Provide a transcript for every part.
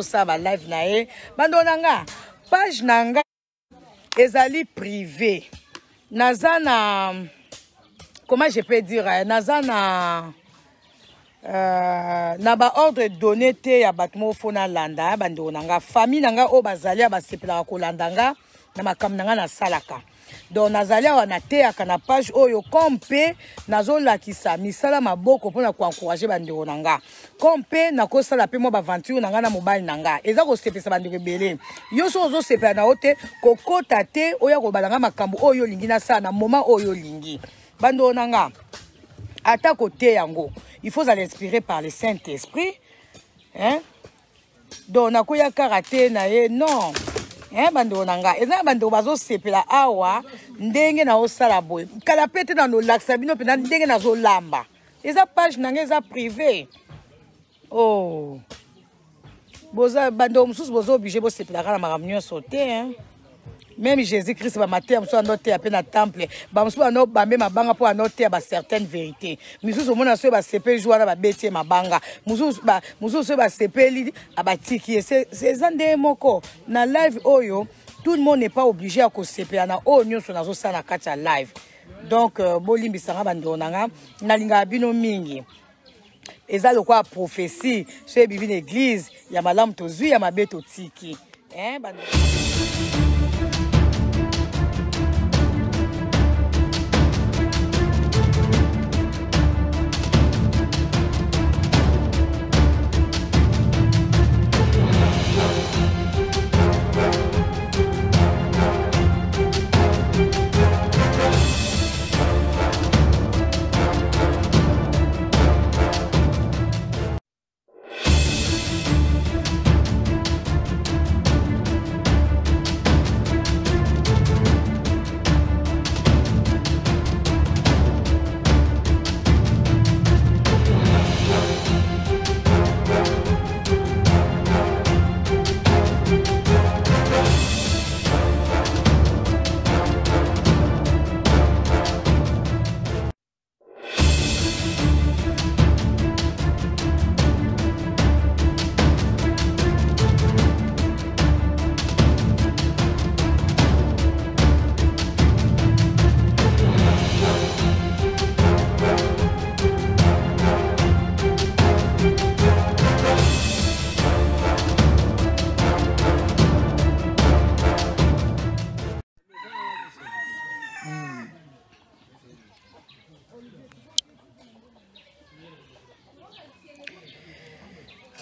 ça va live nae bandonanga page nanga ezali privé nazana comment je peux dire nazana na ba ordre donné te ya batmo fona landa bandonanga famille nanga o bazali ba sepela ko landanga na makam nanga na salaka donc nazali wana te akana page oyo kompe nazola kisa misala maboko pona ko encourager bandeko nanga kompe na ko sala pe mo ba aventure nanga na mobile nanga eza ko sepesa bandeko belé yo so zo sepela na ote kokota te oya ko balanga makambo oyo lingi na sana moment oyo lingi bando nanga ata côté yango il faut l'inspirer par le Saint-Esprit hein donc na ko ya karaté na ye non bando nanga eza bando bazo sepela awa ndenge na osala boy kala pete na no laksa bino pe na ndenge na zo lamba eza page nanga eza privé oh boza bando mususu bozo obligé bo sepela kana makamnyo sauter hein même Jésus-Christ ba mater mususu anote à peine na temple ba mususu ano bambe mabanga po anote ba certaines vérités mususu mona so ba sepela joana ba betie mabanga mususu ba sepeli abatiki c'est zande moko na live oyo tout le monde n'est pas obligé à ko sepela na o nyonso nazo sala kata live donc bolimbisanga bando nanga na linga bino mingi eza lokwa prophétie chez bibi l'église ya malamu tozui ya mabeto tiki hein bando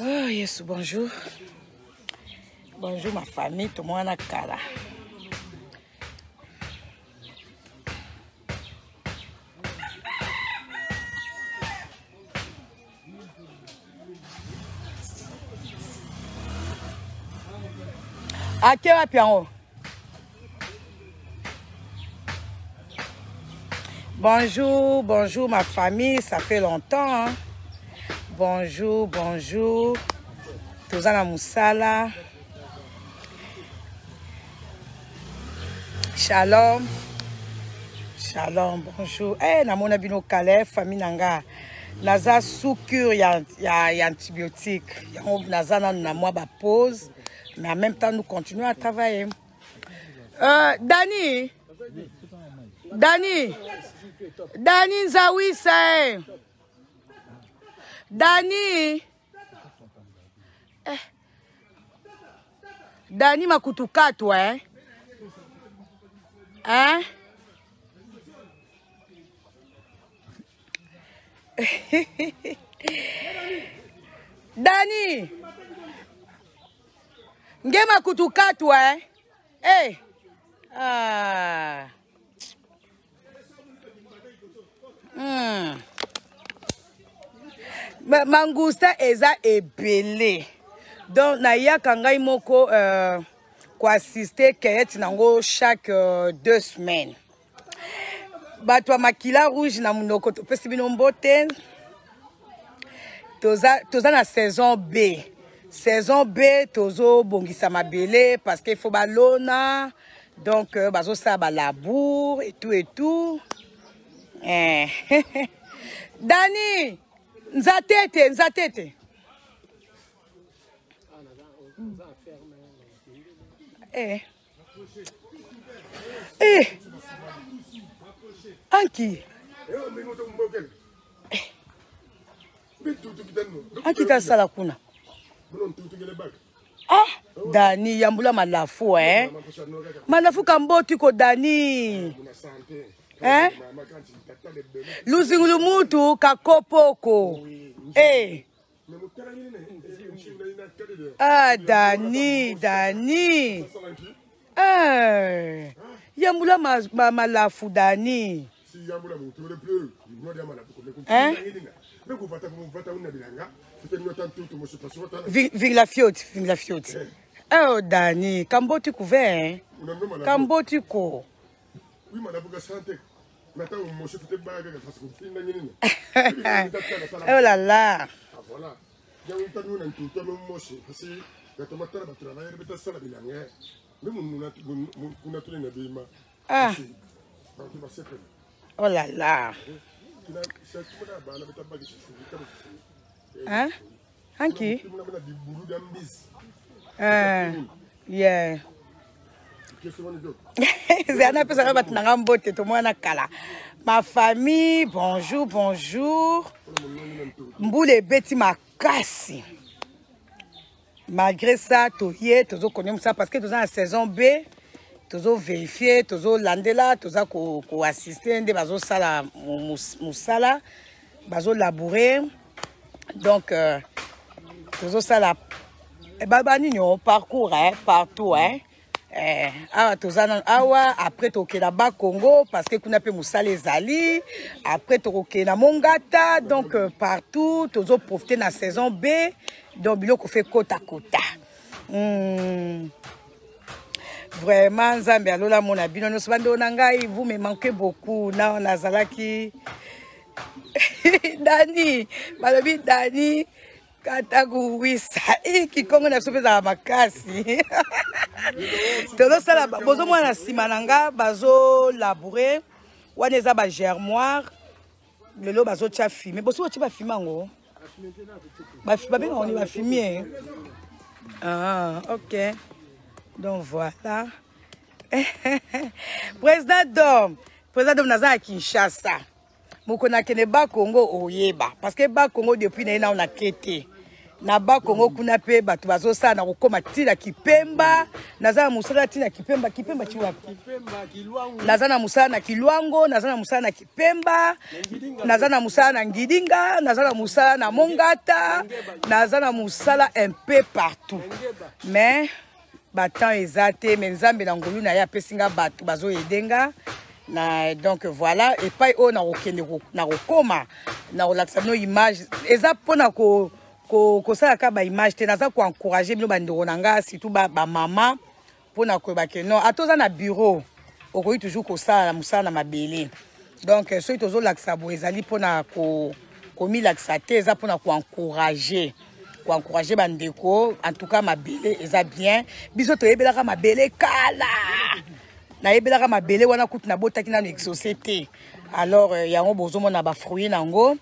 Oh yes, bonjour. Bonjour ma famille, tout le monde a kala. À quel piano? Bonjour, bonjour ma famille, ça fait longtemps. Hein? Bonjour, bonjour. Tozana Moussala. Shalom. Shalom, bonjour. Eh, na mona bino kale, famille nanga. Naza sous cure ya antibiotique. Yango naza na moi ba pause. Mais en même temps, nous continuons à travailler. Dani. Nzawi sae. Dani Dani makutukatu hein? Dani nge makutukatu hein? Eh Mangusta eza ebele. Donc na ya kangai moko ko assister kayet nango chaque 2 semaines. Batwa makila rouge na munoko to pesi bino mbote. Toza na saison B. Saison B tozo bongisa mabele parce qu'il faut balona. Donc bazo sa ba labour et tout. Dani Nzatete. Anki. Anki ta sala kuna. Ah, Dani yambula malafu Malafu kamboti ko Dani. Luzingulu mutu kakopoko. Ah, Dani. Yambula malafu Dani. Ving la fiote. Oh, Dani, Kamboti couvert, Kamboti ko. Oui, madame, oh là là. Voilà. Ah. Oh là là. Hein? Hanky? Yeah. Ma famille, bonjour. Mboule beti makasi. Malgré ça, toye, tozo connaît ça parce que tozo la saison B, tozo vérifier, tozo landela, tozo ko assister de bazo sala musala, bazo labourer. Donc tozo sala baba nino parcours partout après toke na ba Congo parce que kuna pe musala ezali, après toke na Mongata, donc partout tozo profiter na saison B, donc biloko fait côte à côte. Vraiment Nzambe alola mona bino no bando na ngai, vous me manquez beaucoup na nazalaki. Dani, balobi Dani Katagu wisa kikongo na sopeza makasi. Tozo sala bozo mwana simananga bazo labourer waneza ba germoire lelo bazo tia fumer bozo tia ba fimango ba benga on va fumer. Ah, OK. Donc voilà. Président Dom naza Kinshasa. Mokona kene ba Congo oyeba parce que ba Congo depuis na on a kete. Na ba Congo kuna pe batu bazo sa na kokoma tina Kipemba, nazana musala tina Kipemba chiwapi. Nazana musala na Kilwango, nazana musala na Kipemba, nazana musala na Ngidinga, nazana musala na Mongata, nazana musala un peu partout. Mais batan ezate menzambe na ngolu na ya pesinga batu bazo edenga. Donc voilà, et pas on a na kokoma na relaxa no image eza pona ko ça ka image te naza ko encourager bino bandeko nanga surtout ba mama pona ko ba ke non atoza na bureau okoyi toujours ko ça musala na mabele. Donc so itozo laxa bo ezali pona ko mi laxa te eza pona ko encourager bandeko, en tout cas mabele eza bien biso to yebelaka mabele kala na yebelaka mabele wana kutu na botaki na société. Alors yango bozomo na ba fruit nango.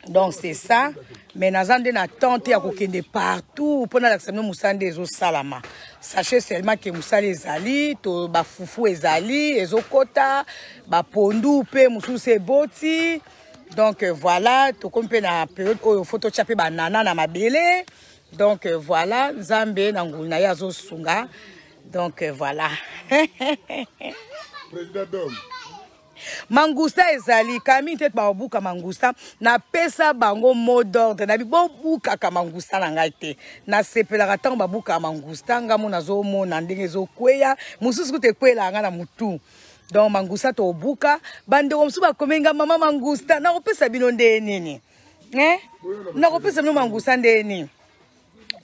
Donc c'est ça, mais nazande na tente ya kokende partout pour na laksano musande ezo salama. Sachez seulement que musale ezali to ba fufu ezali ezokota ba pondu pe mususe boti. Donc voilà, to kompe na période oyo photo chape ba nana na mabele. Donc voilà, Nzambe na ngulu na yazo sunga. Donc voilà. Président Dom. Mangusta ezali kami tete ba buka mangusta na pesa bango mot d'ordre na bibo buka ka mangusta na ngai te na sepelaka tango ba buka mangusta ngamu nazo mona ndenge zo kweya mususu te kwela nga na mutu. Donc mangusta to buka bande komsu ba komenga mama mangusta na kopesa bino nde nini na kopesa bino mangusta nde nini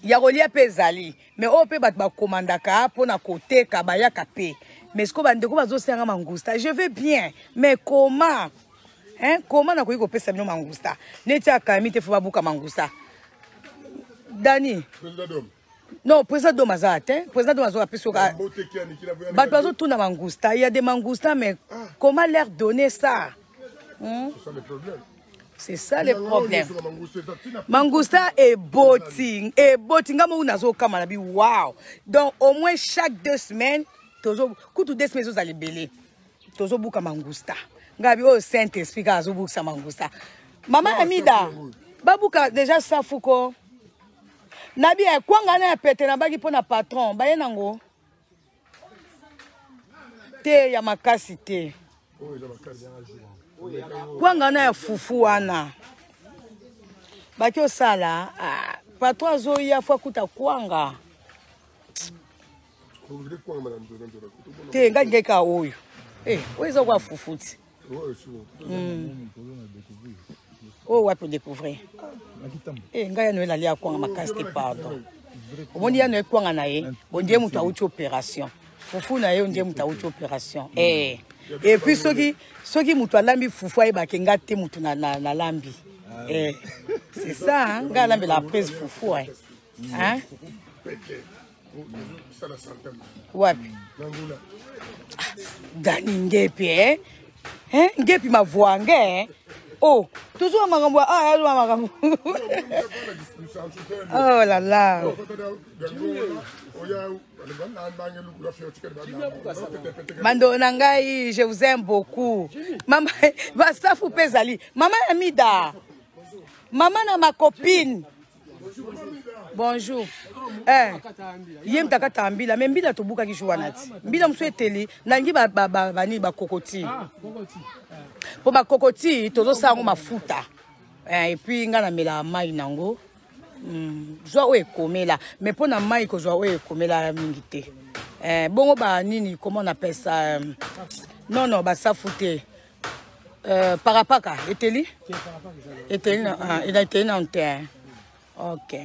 ya kolia pe ezali mais o pe bat ba komandaka pona koteka bayaka pe. Mais ce que bandeko bazo senga mangusta, je veux bien, mais comment? Comment na koyiko pesa bino mangusta? Neti akami te fuba buka mangusta. Dani. Président Dom. Non, président Dom azate, président Dom azo apeso ka. Bat bazo tuna mangusta, il y a des mangustas mais comment leur donner ça? C'est ça le problème. C'est ça le problème. Mangousta est botting. Et botting, wow. Donc, au moins chaque 2 semaines, toutes 2 semaines, vous allez belé. Tozo bouka mangousta. Ngabi o Saint-Esprit ka zo bouka mangousta. Maman Amida, babuka déjà ça fuko. Nabi e kwanga na pete na bagi pona patron, baye nango. Te ya makasi te. Kwanga na fufu wana. Baki osala, patron zo ya fwa kuta kwanga. Te ngaji ka oyo. Eh, où est-ce qu'on foufoute? Oh, ouais, pour découvrir. Eh, nga ya noé la lia kwa ma caste pardon. Au ya noé kwa na ye, on dit muta uchi opération. Foufou na ye on dit muta uchi opération. Eh. Et puis soki mutu lambi foufou ay ba kenga te mutu na lambi. Eh. C'est ça hein, nga lambi la prise foufou hein. Hein? Ouais. Dani ngepi ngepi mavwange oh toujours makambo makambo oh là là Mando nangai je vous aime beaucoup maman va ça fou pezali maman Amida maman na ma copine bonjour. Yem takata mbila, mais mbila tobuka kishuanati. Mbila msweteli, nangi ba kokoti. Pour ba kokoti, tozo sango mafuta. Et puis nga na mela mai nango. Joa o ekomela, mais pour na mai ko joa o ekomela mingite. Bongo ba nini, comment on appelle ça? Non, ba safute. Parapaka, eteli? Eteli, il a été en terre. OK.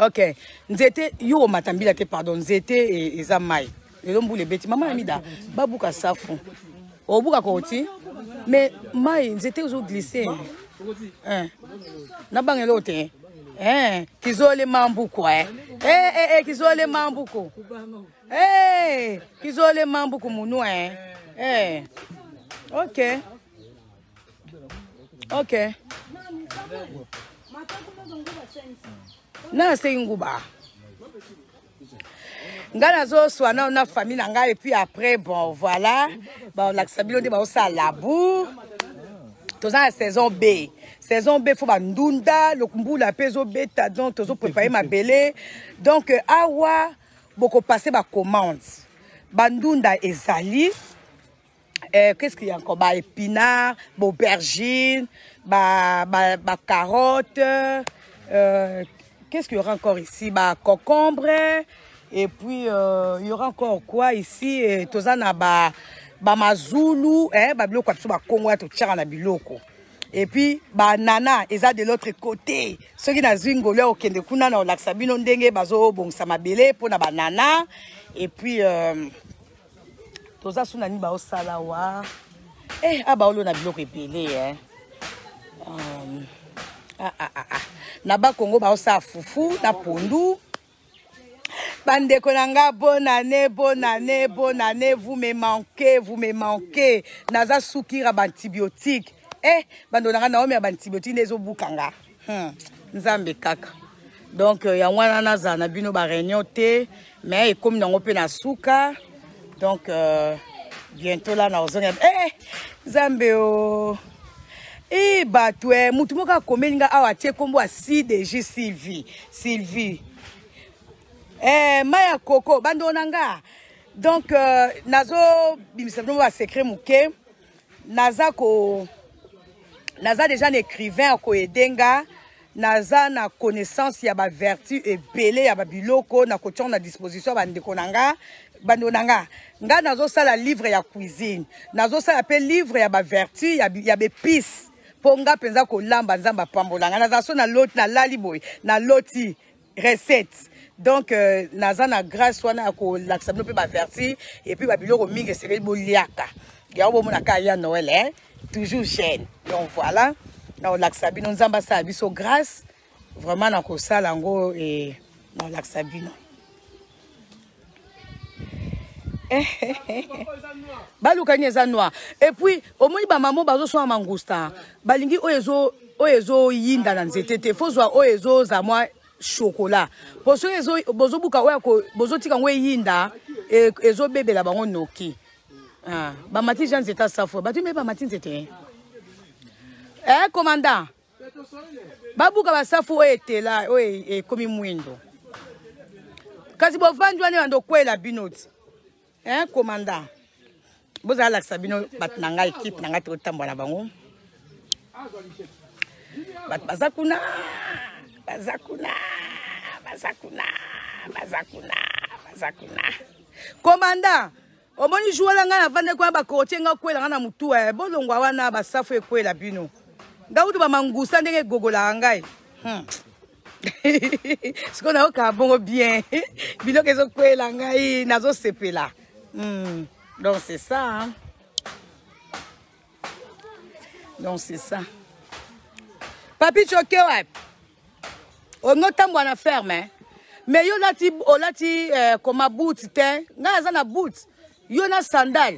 OK. Nzete yo matambila te pardon nzete eza mai. Elombu le beti maman Amida babuka safu. Obuka koti mais mai nzete ozo glisser. Na bangelo te. Kizole mambuko kizole mambuko. Kizole mambuko munu OK. OK. Na senguba ngana zo swana na famille nanga et puis après bon voilà bon la sabilo de ba sa labour toza saison B faut ba ndunda le kumbula peso beta donc tozo préparer ma belé donc awa boko passer ba commande bandunda ezali qu'est-ce qu'il y a encore ba épinard ba aubergine ba carotte qu'est-ce qu'il y aura encore ici? Bah, concombre. Et puis, il y aura encore quoi ici? Tozana ba mazulu. Ba biloko ba Congo to tchara biloko. Et puis, ba nana, eza de l'autre côté. Ceux qui na zingolé au kende kuna na laksabino ndenge bazo bon samabele pour na banana. Et puis, toza sunani ba osala wa. Ba olo na biloko epele Naba Congo ba osa fufu na pondu. Bandeko nanga bonne année, vous me manquez. Naza soukira antibiotique. Bando nanga na omi antibiotique nezo bukanga. Nzambe kaka. Donc ya wana naza na bino ba réunion te, mais comme nango pe na souka. Donc bientôt là na ozonga. Nzambe o batwe mutu moka komelinga awa tie kombo a CDG Sylvie maya koko bando nanga donc nazo bimisabno ba secret muke naza déjà un écrivain ko edenga naza na connaissance ya ba vertu et belé ya ba biloko na ko na disposition ba ndeko nanga bando nanga nga nazo sala livre ya cuisine nazo sala pe livre ya ba vertu ya be pisse ponga penza ko lamba nzamba pambolanga naza so na lot na lali boy na loti recette donc naza na grâce wana ko laksabno pe ba verti et puis ba biloko mingi seri boliaka ya bo mona ka ya Noël toujours jeune donc voilà na laksabino nzamba sa biso grâce vraiment na ko sala ngo et na laksabino balukani eza noir et puis omoni ba maman bazo so mangousta balingi oyezo yinda na nzete te faut zwa oyezo za moi chocolat poso ezo bozo buka oya ko bozo tika ngwe yinda ezo bebela bango noki ba mati jan zeta safo ba tu me ba mati nzete commandant babuka ba safo etela komi mwindo kasi bo vanjwa ne ndo kwela binoti commandant boza la sabino batnanga équipe nanga to tambola bango bazakuna commandant omoni jouala nga na vande kwa ba kotie nga kwela nga na mutu bolongwa wana ba safu ekwela bino ndaudu ba mangusa ndenge gogola ngai siko na oka bongo bien biloko ezo kwela ngai nazo sepela donc c'est ça hein? Donc c'est ça papi choke ouais on notamment na ferme mais yo lati comme boot te nga za na boot yo na sandal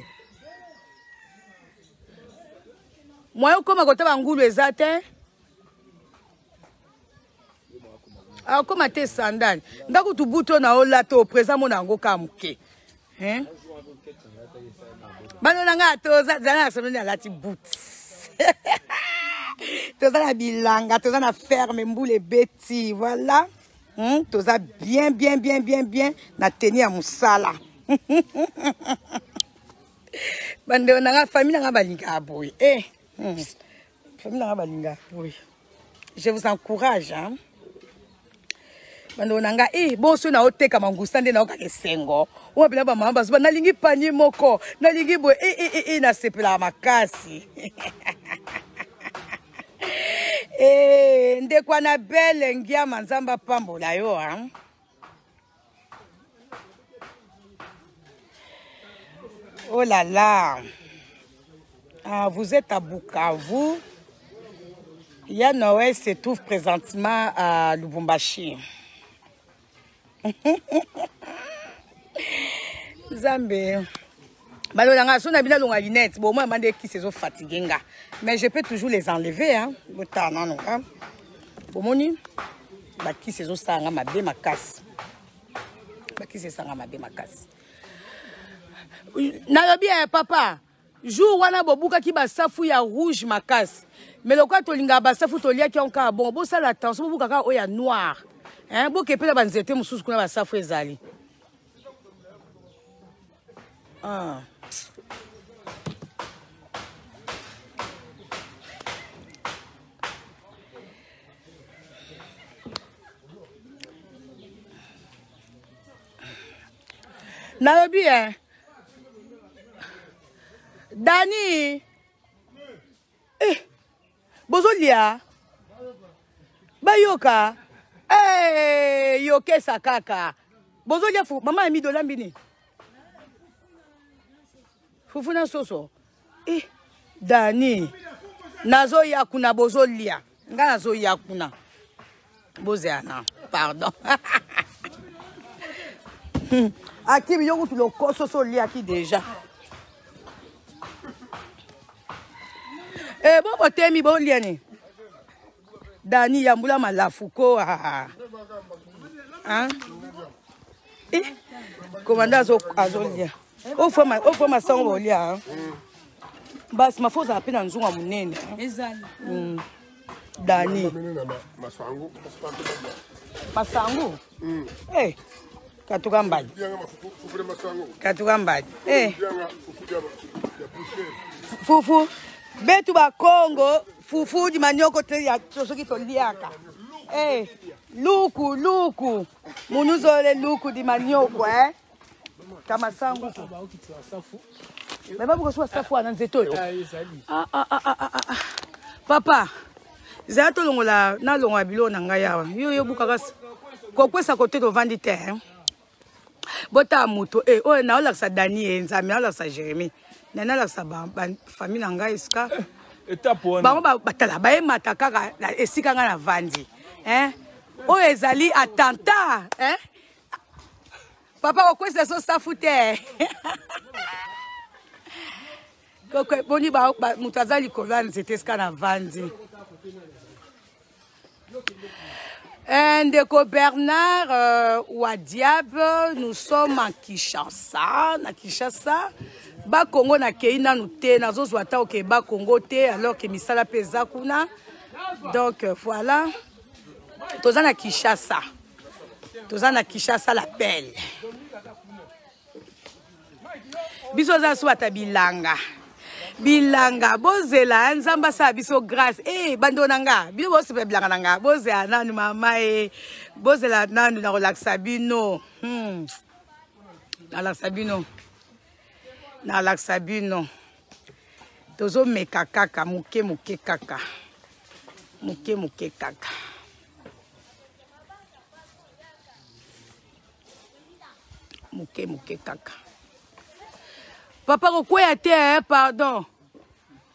moi yo koma kota bangulu ezate a koma te sandal ndako tu buto na olato présent mon ngo kamuke hein bano nga to za solo na lati boot toza na bilanga toza na ferme mbule beti voilà toza bien na tenir ya musala bande na famille nga balinga boy famille nga balinga boy je vous encourage hein bande nanga boso na oteka mangusta nde na okake sengo o bila ba mama bazuba nalingi panier moko nalingi boy na sepela makasi nde kwa na belle ngia manzamba pambola yo hein oh là là vous êtes à Bukavu. Yann Noël se trouve présentement à Lubumbashi. Zambé balolanga so na bina longa lunette bon moi mande qui se sont fatigués nga mais je peux toujours les enlever hein botana non hein bomoni ba qui se sont sanga mabe makasi ba qui se sanga mabe makasi na bien papa jour wana bobuka ki ba safu ya rouge makasi mais le quoi tolinga ba safu tolia ki onka bon bo sala attention bobuka ka o ya noir hein bo kepela ba nzete mususu kuna ba safu ezali Nalobi Dani bozolia bayoka yoke sakaka bozolia fu mama ami dola mbini fufuna soso Dani nazo yakuna bozolia nga nazo yakuna bozeana pardon Aki biyo kutu lo koso so li aki déjà. Bon temi bon liani. Dani yambula malafuko hein? Commandant azo lia. Au fond ma sango lia hein. Bas ma foza apena nzunga munene. Ezali. Dani. Masango. Katugambadi. Katugambadi. Fufu. Betu ba Congo, fufu di manioko te ya soki toliaka. Luku. Munuzole luku di manioko Kama sangu. Baba buko so safu ana nzeto yo. Papa. Zato longola na longa bilo na ngaya. Yo buka gas. Kokwesa kote to vandi te bota muto na ola sa Dani nzami ola sa Jérémy nana la sa ba famille nanga iska bango batala ba emata kaka esika nga na vandi o ezali attentat Papa, pourquoi c'est ça ça foutait? Boni ba mutaza likolan c'était ce qu'on a vendu. Ndeko Bernard Wadiab, nous sommes à Kinshasa, na Kinshasa. Ba Congo na keina nous te na zo zwata ok ba Congo te alors que misala peza kuna. Donc voilà. Toza na Kinshasa. Toza na Kinshasa l'appel. Biso za swata bilanga. Bilanga bozela nzamba sa biso grâce bandonanga bilo bo sepe bilanga nanga bozela nanu mama bozela nanu na relaxa bino na relaxa bino tozo meka kaka muke kaka muke kaka muke kaka. Papa, quoi a été, pardon.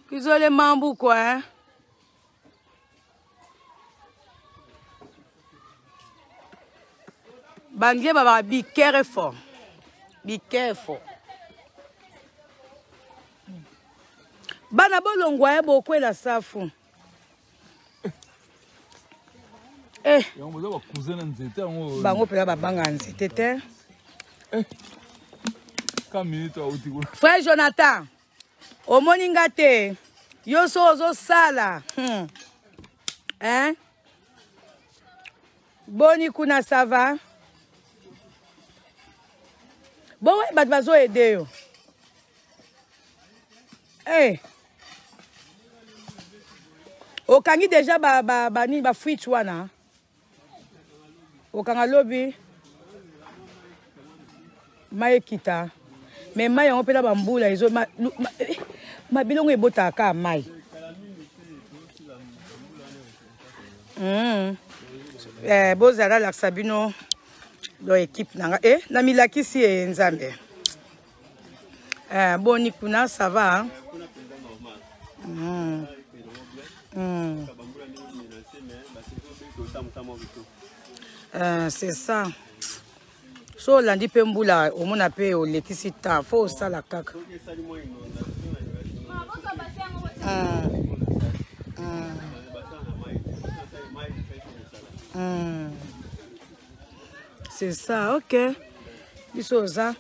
Qu'ils ont les mambous, quoi, hein? Bangier, baba, be careful. Be careful. Bana bolongwa, beaucoup la safu. Bango, pela babanga, c'était. Frère Jonathan, au moningate, yo so sala. Hein? Boni kuna ça va? Bon ouais, bat bazo aider yo. Okangi déjà ni ba fruit wana. Okanga lobby. Maekita. Mais mai on peut la bamboula ils ont ma bilongo ebota ka mai. Bozala la Sabino do équipe nanga na milaki si nzambe. Boni kuna ça va c'est ça. So landi pe mbula omona pe o lekisita fo sala kaka. C'est ça, ok. Bisoza.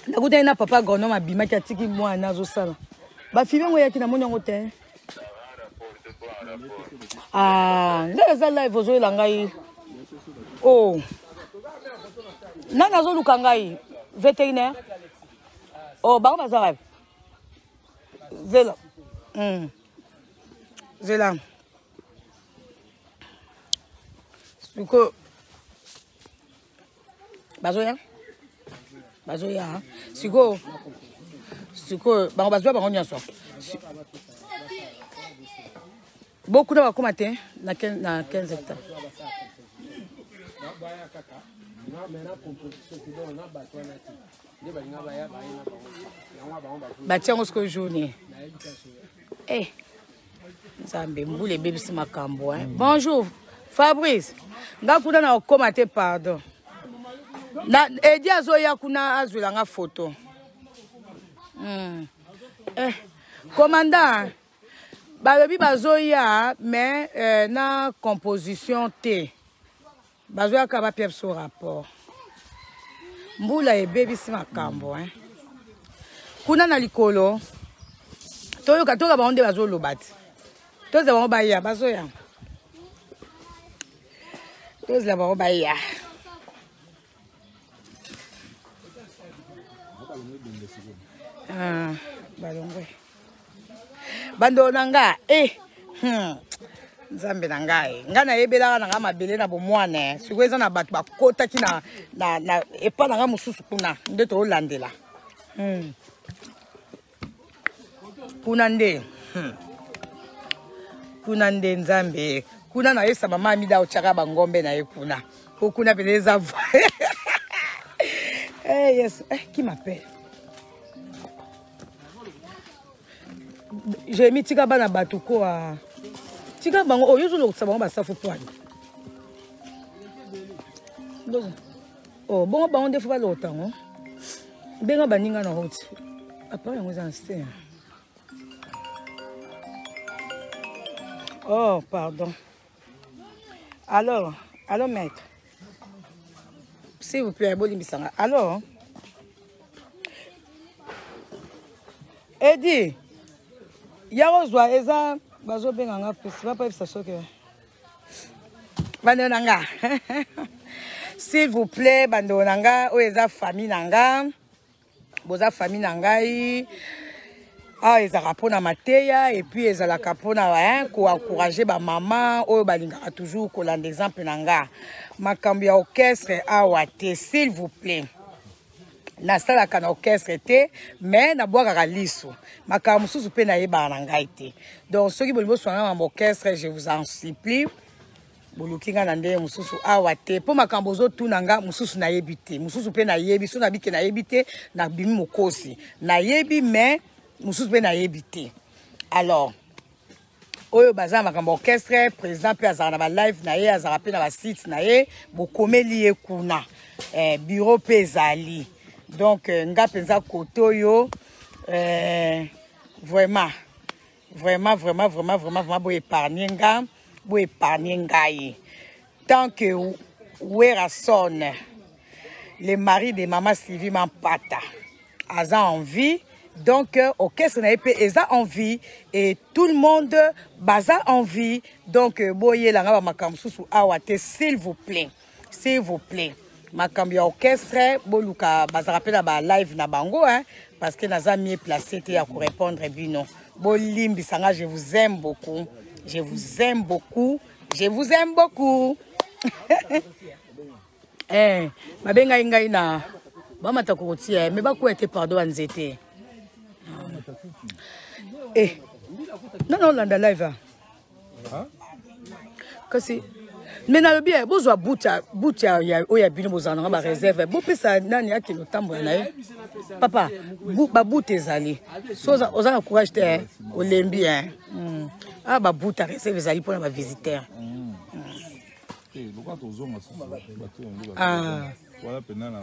Nakuta ina papa gono mabima ki atiki mwana zo sala. Ba filme ngo yaki na monyango te. Ndeza live ozo la ngai. Oh. Nana zo lukangai vétérinaire. Oh, ba bazarab. Zela. Zela. Suko. Bazoya. Suko. Ba bazoya ba nyoso. Beaucoup de matin na 15 hectares. Batiango ce journée. Nzambe mbule bebisi makambo hein. Bonjour Fabrice. Ngakuna na komate pardon. Na edi azoya kuna azwela nga photo. Commandant babebi bazoya mais na composition T. Bazoya kaba piep sur rapport. Mbula ebebisi makambo hein. Kuna na likolo. Toyo katoka baonde bazolo bati. Toza ba baya bazoya. Toza ba baya. Balongwe. Bando nanga Nzambe nangai. Ngana yebela na mabele na bomwane. Sikweza na batu bakota ki na epa na mususu kuna ndeto olandela. Kuna nde. Kuna nde Nzambe. Kuna na yesa mama mida ochaka bangombe na yekuna. Kuna peleza. Yes. Qui m'appelle? J'ai mis tika bana batuko a tika bango oyo zo lokisa bango basafu poani. Oh, bon, on ne fait pas longtemps. Ben, on va n'y aller en route. Après, on va en rester. Oh, pardon. Alors, maître. S'il vous plaît, Bolimbisanga. Alors, Eddie, Yarozwa, Eza, Bazo Benganga, c'est pas ça que. Bandonanga. S'il vous plaît, Bandonanga, ou Eza famille Nanga, Boza famille Nangai. Ah, ils ont na mateya et puis ils ont la capona pour encourager ma maman ou balinga toujours qu'on a exemple nanga. Ma cambia orchestre a wate s'il vous plaît. Na sala kana orchestre té mais na boire à liso. Ma kamusu pe na yeba nanga été. Donc ceux qui veulent soigner mon orchestre, je vous en supplie. Bolukinga nande mususu a wate pour ma kambozo tout nanga mususu na yebité. Mususu pe na yebi so na bike na yebité na bimi mokosi. Na yebi mais Moussous ben a évité. Alors, Oyo Bazar Makambo Orchestre, président P. Azaraba Live, naye, Azarape na site, naye, Bokome liye kuna, bureau Pezali. Donc, nga penza kotoyo, vraiment, bo épargner nga, tant que Ouera sonne, le mari de maman Sylvie Mampata, a envie. Donc, orchestre n'a pas envie et tout le monde baza envie. Donc, boye la ngaba makamsusu awate s'il vous plaît. S'il vous plaît. Makambi orchestre, boluka baza rappela ba live na bango hein parce que naza mieux placé te ya ko répondre bino. Bolimbi sanga, je vous aime beaucoup. Je vous aime beaucoup. Je vous aime beaucoup. Eh, mabenga ngai na ba matakoti mais ba ko été pardon nzete. Eh, non, landa live. Kasi, mais na bien, bozo buta ya oya bino bozana ba réserve. Bo pesa nani yake no tambo na ye. Papa, ba buta ezali. So ozana courage te olembi hein. Ah ba buta réserve ezali pour ba visiteur. Eh, lokwa tozonga so ah. Voilà penana.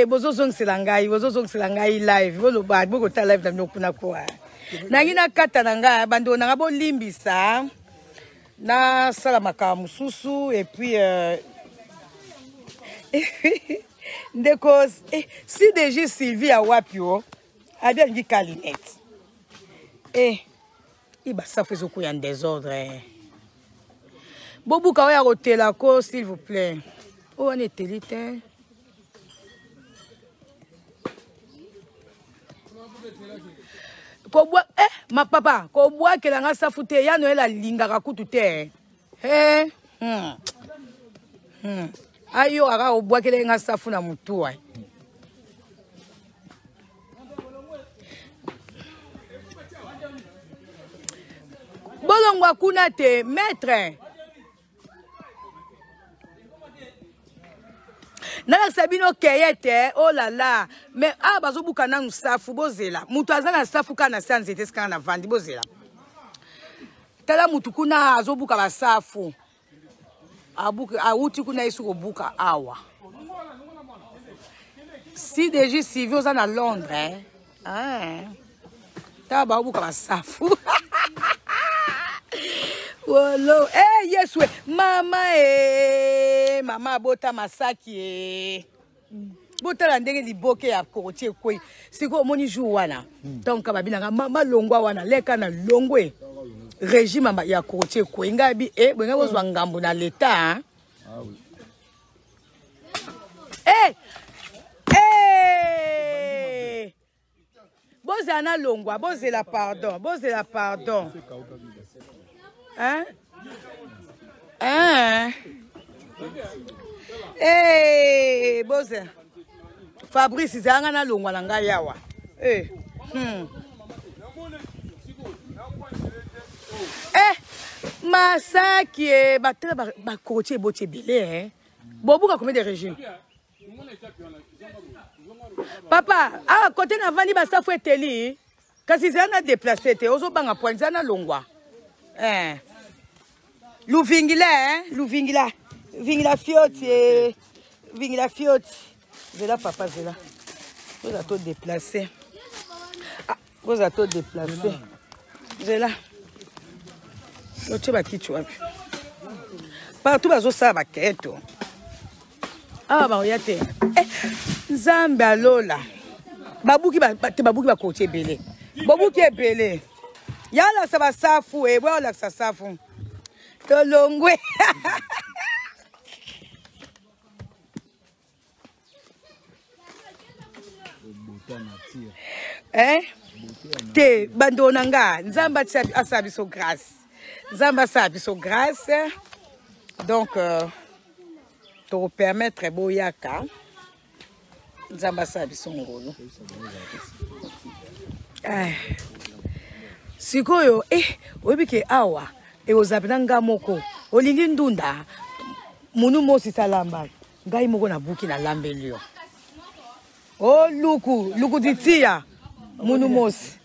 Bozo zong silangai live. Bolo ba boko ta live na nokuna kwa. Nangina kata nanga bando nanga bo limbisa. Na salamaka mususu et puis ndeko si déjà Sylvie a wapio a bien dit Calinette. Iba ça fait zo en désordre. Bobu ka ya hôtel ko s'il vous plaît. Oh, on est élite. Ma papa, ko bois que la sa fouté, ya no la linga rakutu te. Ayo ara o bois que la sa funa mutu ai. Bolongwa kuna te, maître. Nana sabino keyete oh là là mais bazo buka na safu bozela mutu azana safu kana sanzete ska na vandi bozela tala mutu kuna azobuka ba safu abuka auti kuna isu buka awa si déjà Sylvie oza na Londres tala ba buka ba safu Wolo, yes we, mama mama bota masaki bota la ndenge liboke ya kotie koi. Siko moni jour wana. Donc babina mama longwa wana leka na longwe. Régime ya kotie koi ngabi benga bozwa ngambo na l'état. Ah oui. Bozana longwa, bozela pardon, Hein? Boze. Fabrice zanga na longwa na ngai yawa. Masaki batela ba kotie botie belé Bobuka combien de régimes? Papa, côté na vandi ba safu eteli. Kasi zana déplacé te ozo banga point zana longwa. Louvingila, Louvingila. Vingila Fioti. Vingila Fioti. Zela papa zela. Vous êtes tout déplacé. Ah, vous êtes tout déplacé. Zela. L'autre baki tu vois. Partout bazo ça baketo. Ah ba oyate. Nzambe alola. Babuki ba côté belé. Babuki belé. Yala sa ba safu e bola sa safu. Tolongwe. Te bandonanga nzamba asabi so grâce. Nzamba asabi so grâce. Donc te permettre boyaka. Nzamba asabi so ngolo. Sikoyo obike awa ozabinanga moko olingi ndunda munu mosi salamba ngai moko na buki na lambelio. Oh, Luku ditia, Mounous.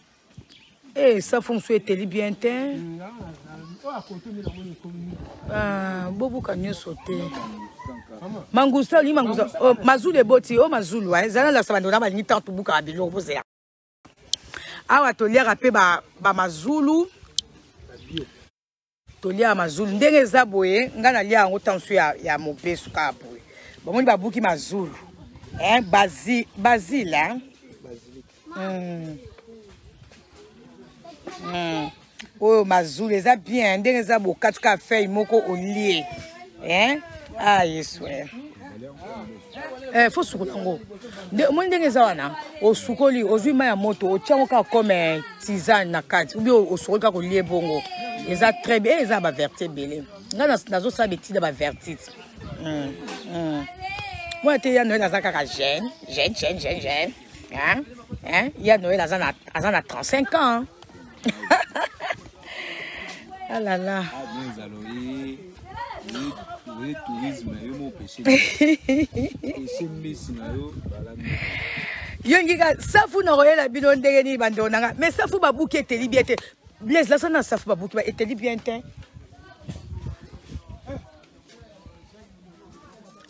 Ça fonctionne bien, Bobo kanyo sauté. Mangousta, li mangousta. Oh, Mazou de boti, oh Mazou, zana la sabandona ba ni tant buka abilo bozela. Awa tolia rapé ba Mazulu. Tolia Mazulu. Ndenge zaboye, ngana lia ngo tansu ya mobesu ka boye. Ba moni ba buki Mazulu. Basile, hein? Oh, Mazou, les a bien, des abo, quatre cafés, moko au lit. Hein? Ah, yes, ouais. Faut soukolango. Moi, des awana, au soukoli, au zuma moto, au tchamoka comme tisane na kat, ou bien au soukola au lit bongo. Les a très bien, les a averti belé. Nazo sa beti da averti. Moi, il y a Noël à jeune. Hein? Il y a Noël à 35 ans. Ah là là. Ça fout la bidon de bandona. Mais ça fout babou qui était liberté. Blaise, là, ça n'a ça fout babou qui était liberté.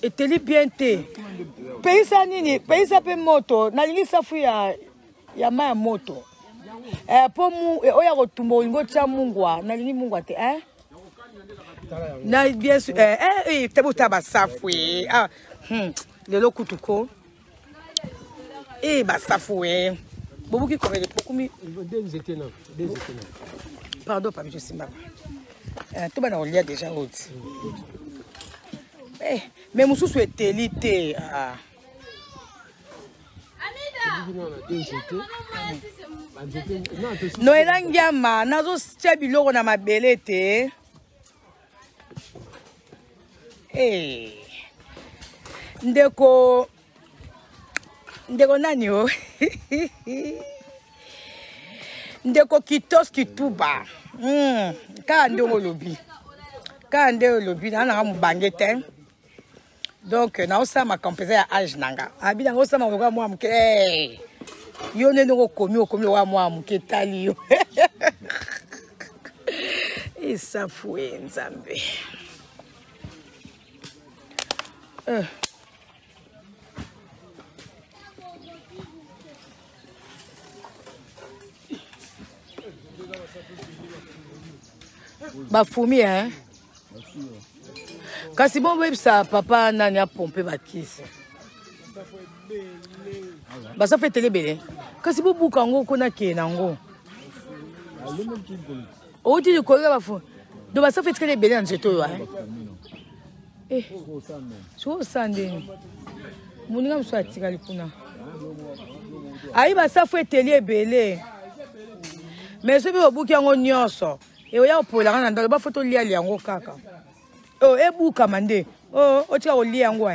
Et teli bien te. Paisa nini, paisa pe moto, na lingi safu ya ma moto. Po mu oya kotumbo ngo tya mungwa, na lingi mungwa te, Na bien sûr te bota ba safu ah lelo kutuko. Ba safu bobu ki komele pokumi Pardon pas je simba. Tout ba na olia déjà autre. Mais mon sous est élité. Noël Ngama, nazo stabilo na mabelete. Ndeko nanyo. Ndeko kitos kituba. Ka ndongo lobi. Ka ndongo lobi na mubangete. Donc, na osa ma compensé à âge nanga. Abina osa ma ngoga moi mke. Yo ne ngo komi wa moi mke tali yo. Isa foué nzambe. Ba fumi hein. Kasi bon websa papa nani a pompé ba kisi. Ba ça fait télé belé. Kasi bo buka ngo kona ke nango. O di ko ba fu. Do ba ça fait télé belé nzeto yo hein. So sande. Muninga mso atika likuna. Ayi ba ça fait télé belé. Mais so be buki ngo nyonso. E o ya opola kana ndo ba photo lia yango kaka. Oh, ebuka mande. Oh, otika oli yango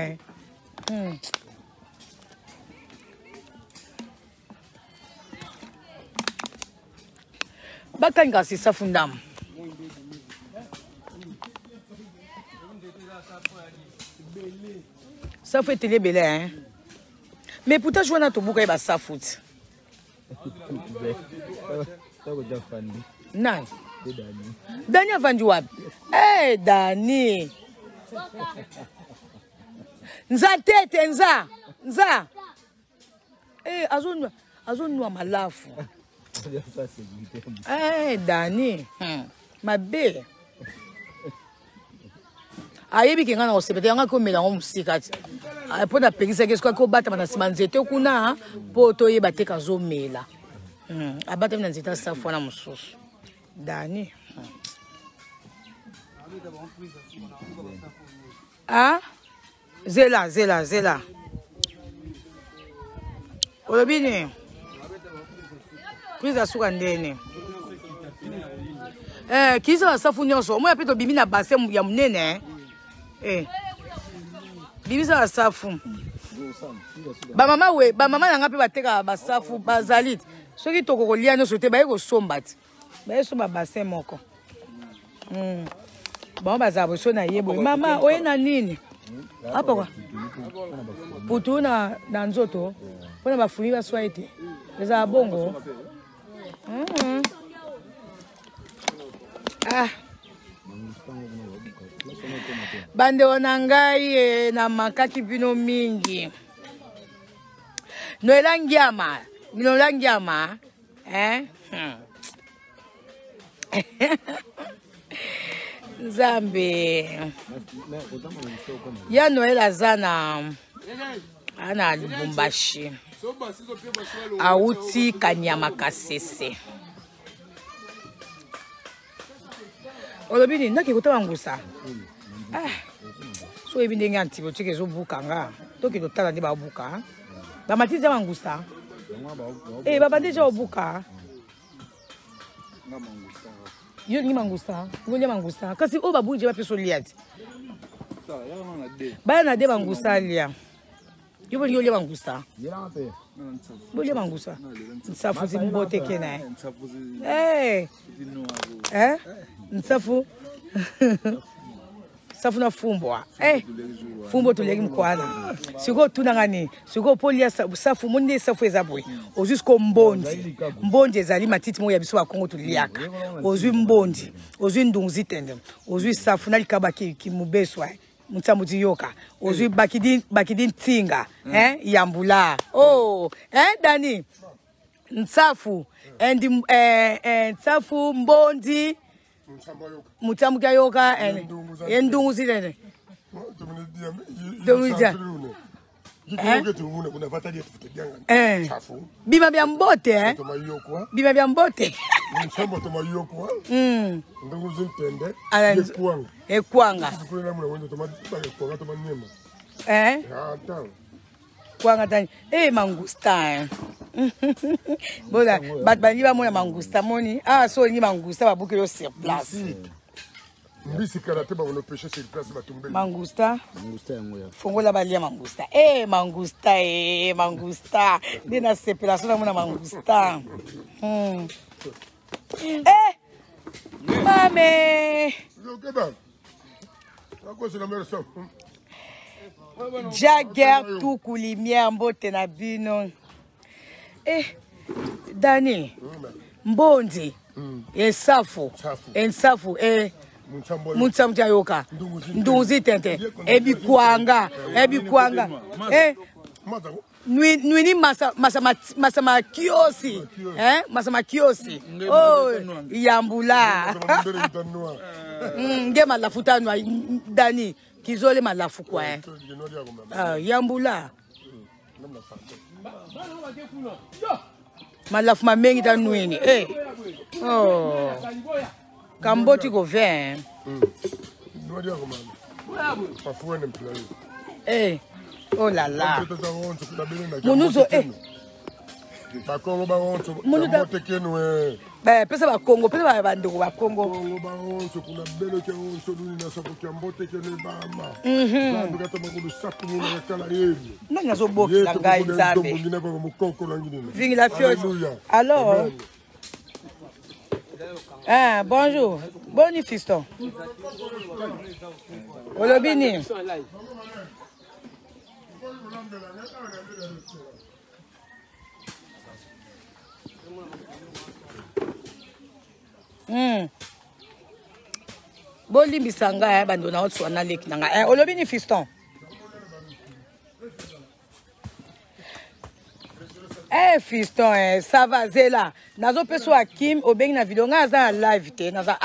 Bakanga si safundam. Ça fait télé belé hein. Mais pourtant je vois na to buka ba safout. Nan. Dani avanji wapi? Dani. Nza tete nza. Nza. Eh azonwa malafu. Eh Dani. Mabe. Ayebi kenga na osepete yanga ko mela musika ti. Po na pekisa ke ko bata na sima nzete kuna po to yeba te ka zo mela. Abata na nzete sa fona mususu. Dani. Ah? Zela. Olobini. Prise asuka ndene. Kisa basafu nyonso. Mo ya peto bimi na bassin ya munene. Bimisa basafu. Ba mama nanga pe bateka basafu bazalit. Soki toko kolia nyonso te baye ko somba ti. Baye somba bassin moko. Bon bazabo so na yebo. Mama oye na nini? Apa kwa? Putu na nzoto. Pona bafuni ba swaite. Eza bongo. Bande onangai na makaki bino mingi. Noelangiama. Zambe. Ya Noel azana. Ana Lubumbashi. Auti Kanyama Kasese. Olobini naki kota wangusa. So ebinde nganti bo cheke zo buka nga. Toki do tala ndi ba buka. Ba matiza wangusa. Baba ndeja obuka. Yo ni mangusta. Ngolia mangusta. Kasi o babuje ba peso liati. Ba na de mangusta lia. Yo bo lia mangusta. Bolia mangusta. Nsafu zimbote kena. Nsafu. Safu na fumbo. Fumbo tulegi mkwana. Siko tunangani. Siko polia safu munde safu ezabwe. Ozu sko mbondi. Mbondi ezali matiti mo ya biso wa Kongo tuliaka. Ozu mbondi. Ozu ndunguzi tende. Ozu safu na likaba ki mubeswa. Mutamuti yoka. Ozu bakidin tinga. Yambula. Dani. Nsafu. Nsafu mbondi. Mutamuka yoka endungu zilene. Bima bya mbote Bima bya mbote. Msambo tomayoko. Ndungu zintende. Ekwanga. Kwanga tani. Mangusta. Bola, batbali ba mona mangusta moni. So ni mangusta ba bukelo sur place. Mbisi karate ba wono pêcher sur place ba tomber. Mangusta yango ya. Fongola ba lia mangusta. Mangusta. Dina sepelation na mona mangusta. Mame. Yo keba. Ako c'est la meilleure sauce. Jagger tout coulimier mbote na bino. Dani. Mbondi. Ensafu. Mutsambu yoka. Ndunguzi tente. Ebikwanga. Nuini masa kiosi. Masa kiosi. Yambula. Nge malafuta nwa Dani. Kizole malafu kwa Yambula. Malafu mamengi ta nuini. Kamboti go vin. Oh là là. Monuzo Bakongo ba onto mbote kenwe. Pesa ba Congo, pesa ba ndoko ba Congo. Kongo ba onto kuna belo ke onto duni na sapo ke mbote kenwe ba ma. Bandu kata makulu sapu ni na kala yevi. Nanga zo boki na ngai nzambe. Vingi la fiote. Alors. Bonjour. Boni fiston. Olobini. Bolimbisa nga bando na otso na leki nanga. Olobi ni fiston. Fiston, ça va, Zela. Nazo peso Hakim, obengi na video nga za live te. Naza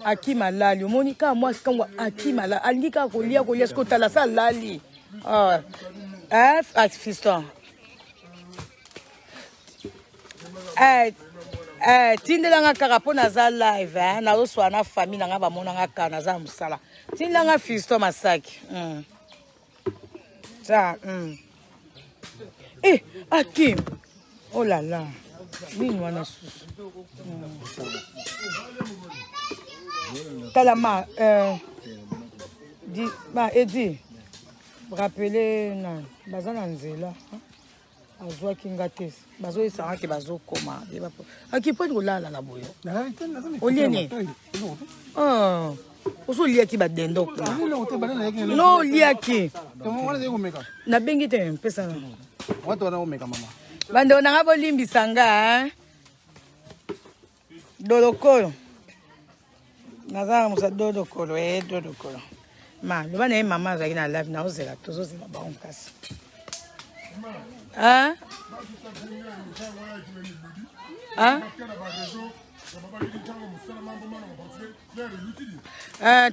Hakim alali. Monika moi kangwa Hakim alali. Alika kolia sko tala sa lali. Fiston. Tindela nga karapo naza live, nazo swa na famille nga ba mona nga kana za musala. Tindela nga Fiston Masaki. Ça, Hakim. Oh là là. Mine wana susu. Talama Edi. Rappelez na bazana nzela. Azwa kinga tes. Bazo isanga ke bazo koma. Hakim poni kolala na boyo. Oliene. Oso liaki ba dendo ko. No liaki. Na bengi te pesa na. Watu wanaomeka mama. Bando na ngabo limbisanga Dodokolo. Nazara musa Dodokolo Dodokolo. Ma, le bana mama za ina live na ozela tozo zela ba onkasi.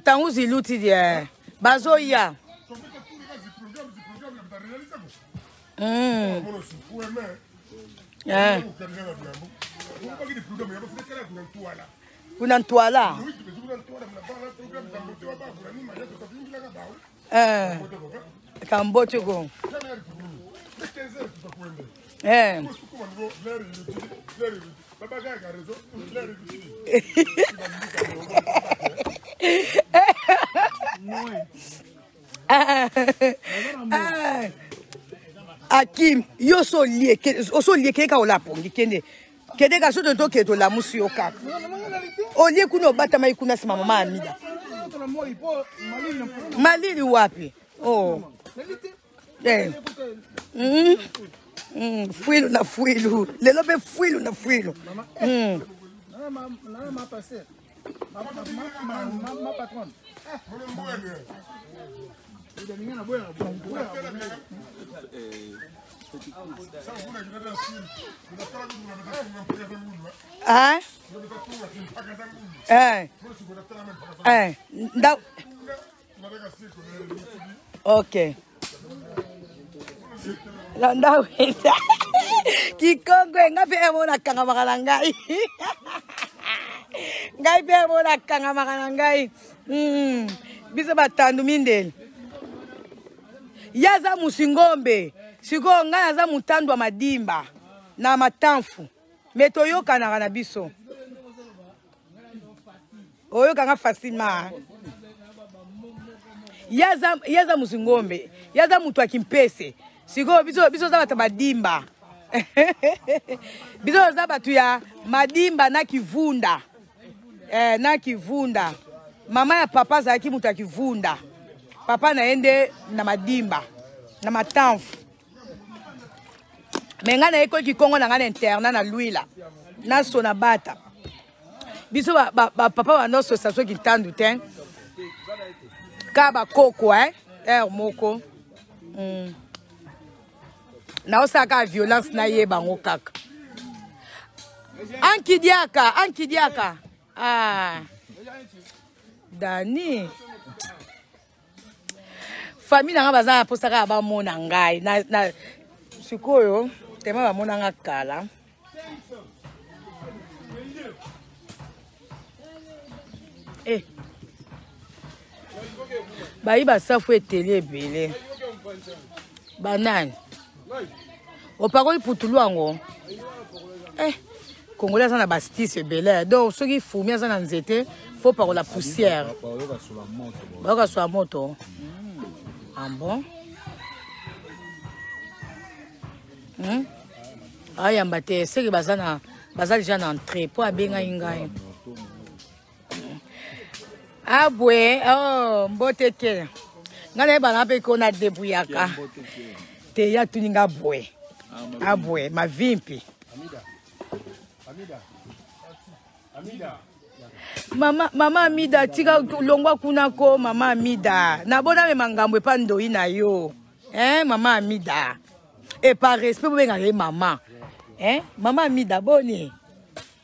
Tangu ziluti dia. Bazo ya. Kuna ntwala. Kambocho go. Hakim, yo so lié ka ola pongi kende. Kende ka so to ke to la musu yo kaka. O lié kuno bata mai kuna sima mama Amida. Malili wapi? Oh. Fuilu na fuilu. Lelo be fuilu na fuilu. Ma passé. Ma patronne. Ok. Landa weta. Kikongwe ngapi emona kanga makala ngai. Ngai pe emona kanga makala ngai. Biso batandu mindeli. Yaza musingombe. Siko ngai aza mutandu wa madimba na matamfu. Metoyoka na biso. Oyoka nga fasima. Yaza musingombe. Yaza mutu akimpese. Siko biso za bata madimba. Biso za batu ya madimba na kivunda. Na kivunda. Mama ya papa za mutu akivunda. Papa naende na madimba. Na matamfu. Menga na eko kikongo na ngana interna na luila. Na sona bata. Biso papa wa noso sa so kitandu ten. Kaba koko moko. Na osaka violence na ye bango kaka. Ankidiaka. Dani. Famille nga baza posaka ba mona ngai na sikoyo tema ba mona nga kala. Ba safu eteli ebele. Banane. Opakoli putulu ango. Congolais ça na bastisse ebele. Donc ceux qui fument ça na nzete, faut par la poussière. Ba sur la moto. Ah bon? Yambate, c'est que bazana déjà entrée pour abenga ingai. Abwe, mboteke. Ngale bana pe ko na debuyaka. Te ya tuninga bwe. Abwe, mavimpi. Amida. Mama Amida tika longwa kunako Mama Amida. Nabona me mangambo pa ndoi na yo. Mama Amida. Et par respect vous venez maman. Maman Amida boni.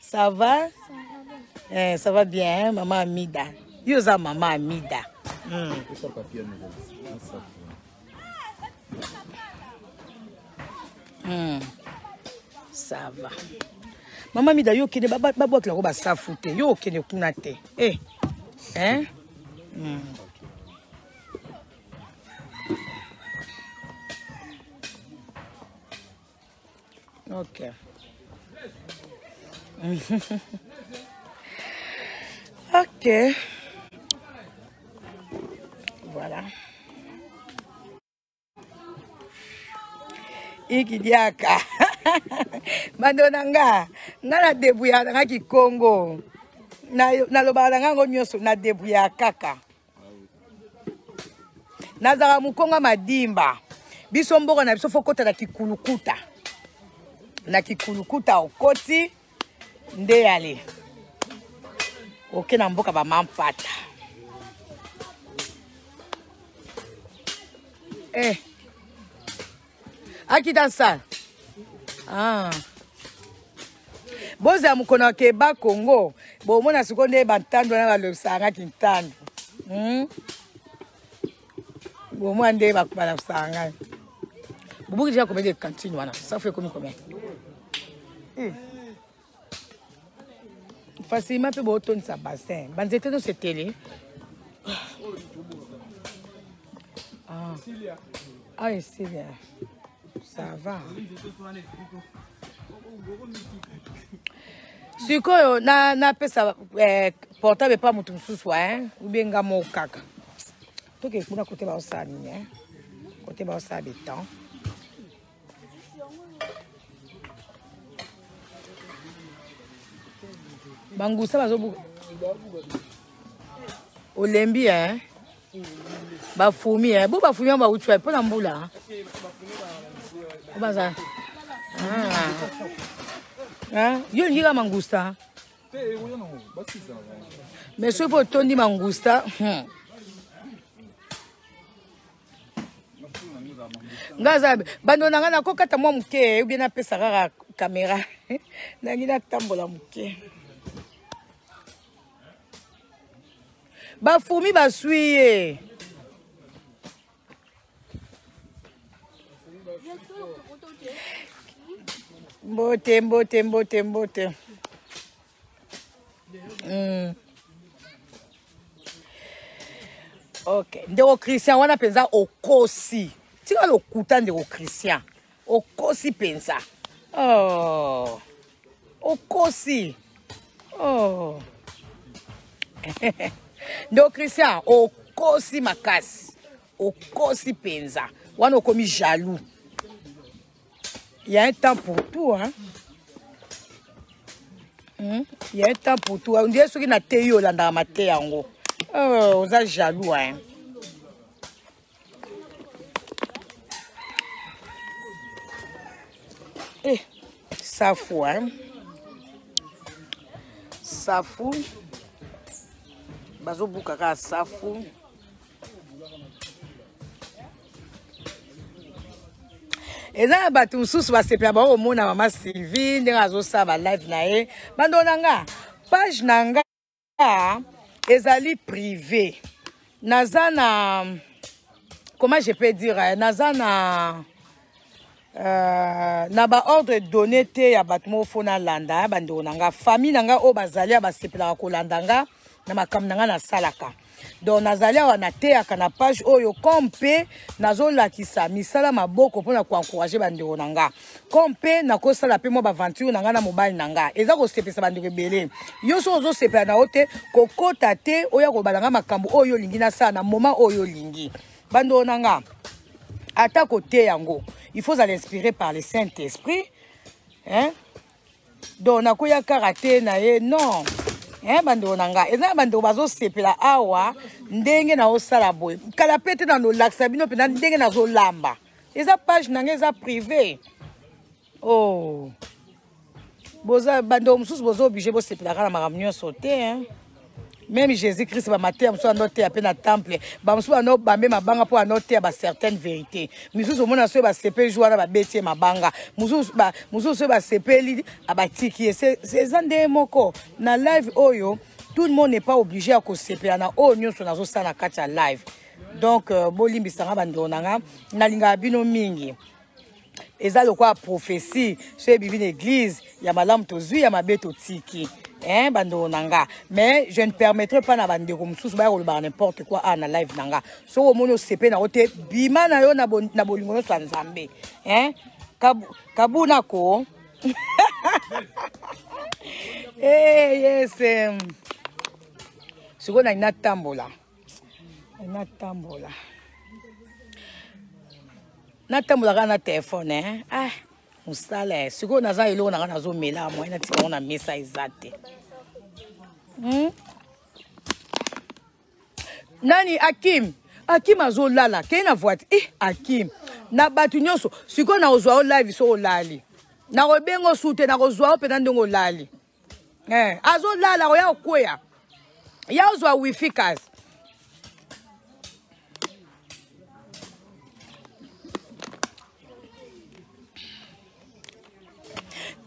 Ça va? Ça va bien, Maman Amida. Yo za Maman Amida. Ça va. Maman Amida yo kene baba la ko ba safute. Yo kene kuna te. Ok. Ok. Voilà. Ikidiaka. Madonanga. Ngana debuya nga ki Congo. Na lobala nga nyoso na debuya kaka. Nazara mukonga madimba. Biso mboko na biso fokota na kikulukuta. Na kikulukuta okoti nde yale. Oke na mboka ba mampata. Akita sa. Boza mukona ke ba Congo. Bo mona sikonde bantando na balosanga kintando. Bo mwande ba kubala sanga. Bubuki déjà combien de cantines voilà. Ça fait combien? Facilement peut boton sa bassin. Banzete no se télé. Ici bien. Ça va. Sikoyo na pesa portable pas mutu mususu ubenga mo kaka. Toke kuna côté ba osani côté ba osani temps. Bangusa bazobu olembi bafumi bo bafumi ba utwa pona mbula baza yo ngira mangusta mais so po tondi mangusta ngaza bando nanga na kokata mwa muke ou bien na pesa rara caméra nangina tambola muke bafumi basuye mbote ok ndeko Christian wana penza okosi tika lokuta ndeko Christian okosi penza okosi ndeko Christian okosi makasi okosi penza wana okomi jaloux. Il y a un temps pour tout, Il y a un temps pour tout. On dirait ceux qui n'ont pas eu la maté en haut. On est jaloux, Ça fout, Ça fout. Bazo boukaka, ça fout. Et là, batou sous va se plaire au monde à maman Sylvie, des réseaux ça va live nae. Bandonanga, page nanga, ezali privé. Nazana, comment je peux dire, nazana, naba ordre donné te ya batmo fona landa, bandonanga, famille nanga o bazali ba se plaire ko landanga, na makam nanga na salaka. Donc nazalia wana te akana page oyo kompe nazola kisa misala maboko pona ko encourager bandeko nanga kompe na ko sala pe mo ba aventure nanga na mobile nanga eza ko sepesa bandeko belé yo so zo sepela na ote kokota te oya ko balanga makambo oyo lingi na sana na moment oyo lingi bando nanga ata côté yango il faut s'inspirer par le Saint-Esprit donc na ko ya karaté na ye non bando nanga eza bando bazo sepela awa ndenge na osala boy kala pete na no laksa bino pe na ndenge na zo lamba eza page nanga eza privé boza bando mususu bozo obligé bo sepela kana makamnyo sauter même Jésus-Christ va mater à à noter à peine à temple ba musu ba no ba même banga pour noter à certaines vérités musu so mona so ba sepe joie na ba beti ma banga musu so ba sepe à ba tiki c'est zande moko na live oyo tout le monde n'est pas obligé à ko sepe na o nyonso na zo sana kata live donc bolimbi sanga bandonanga na linga bino mingi eza lokwa prophétie chez bibi l'église ya malamu tozui ya mabeto tiki hein bando nanga mais je ne permettrai pas na bandeko mususu ba ko n'importe quoi na live nanga so o mono sepe na ote bima na yo na bolingo no nzambe hein kabuna ko yes siko na inatambola natambola na telefone hein ah musala siko naza elo na nazo mela moi na tika na mesa ezate nani Hakim azolala ke na voiture Hakim na batu nyonso siko na ozwa o live so olali na robengo sute na kozwa o pena ndongo lali azolala oya okoya ya ozwa wifi kazi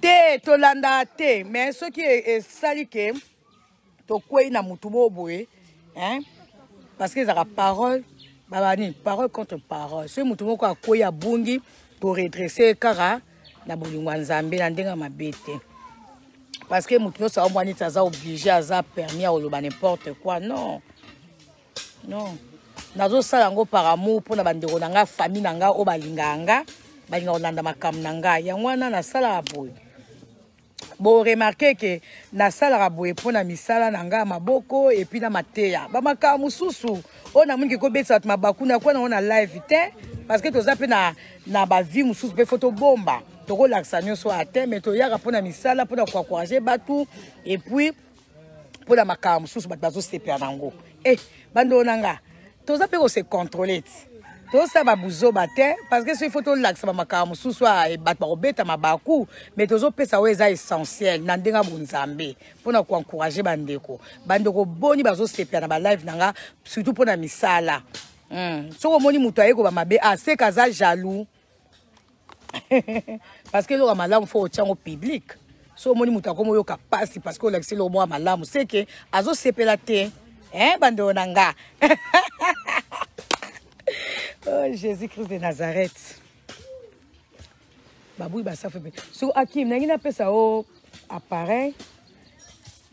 te tolanda te mais ce qui est sali que to kwei na mutu boboye hein parce que ça parole babani parole contre parole ce mutu moko akwei abungi pour redresser kara na bolingwa nzambe na ndenga mabete parce que mutu no sa omwani taza obligé aza permis à oloba n'importe quoi non nazo sala ngo par amour pour na bandeko nanga famille nanga o balinganga balinga olanda makam nanga ya ngwana na sala boy bon remarquez que na sala boy pour na misala nanga maboko et puis na mateya ba makam mususu ona mungi ko betsa mabakuna kwa na live te parce que toza pe na ba vie mususu pe photo bomba toko laxanyo so ate mais to yaka pour na misala pour na encourager batu et puis pour la makam mususu bazo sepe nango bando nanga toza pe ko se contrôler to ça ba buzo bate parce que ce photo là ça makam mususu et bat ba obeta mabaku mais tozo pesa weza essentiel na ndenga bunzambe pour na encourager bandeko boni bazo sepe na ba live nanga surtout pour na misala so moni mutu ayeko ba mabe c'est kaza jaloux parce que le malamu faut tient au public so moni mutu akomo yo kapasi parce que l'accès le moi malamu c'est que azo sepela te bando nanga oh Jésus-Christ de Nazareth babou ba ça fait so Hakim nangi na pesa o appareil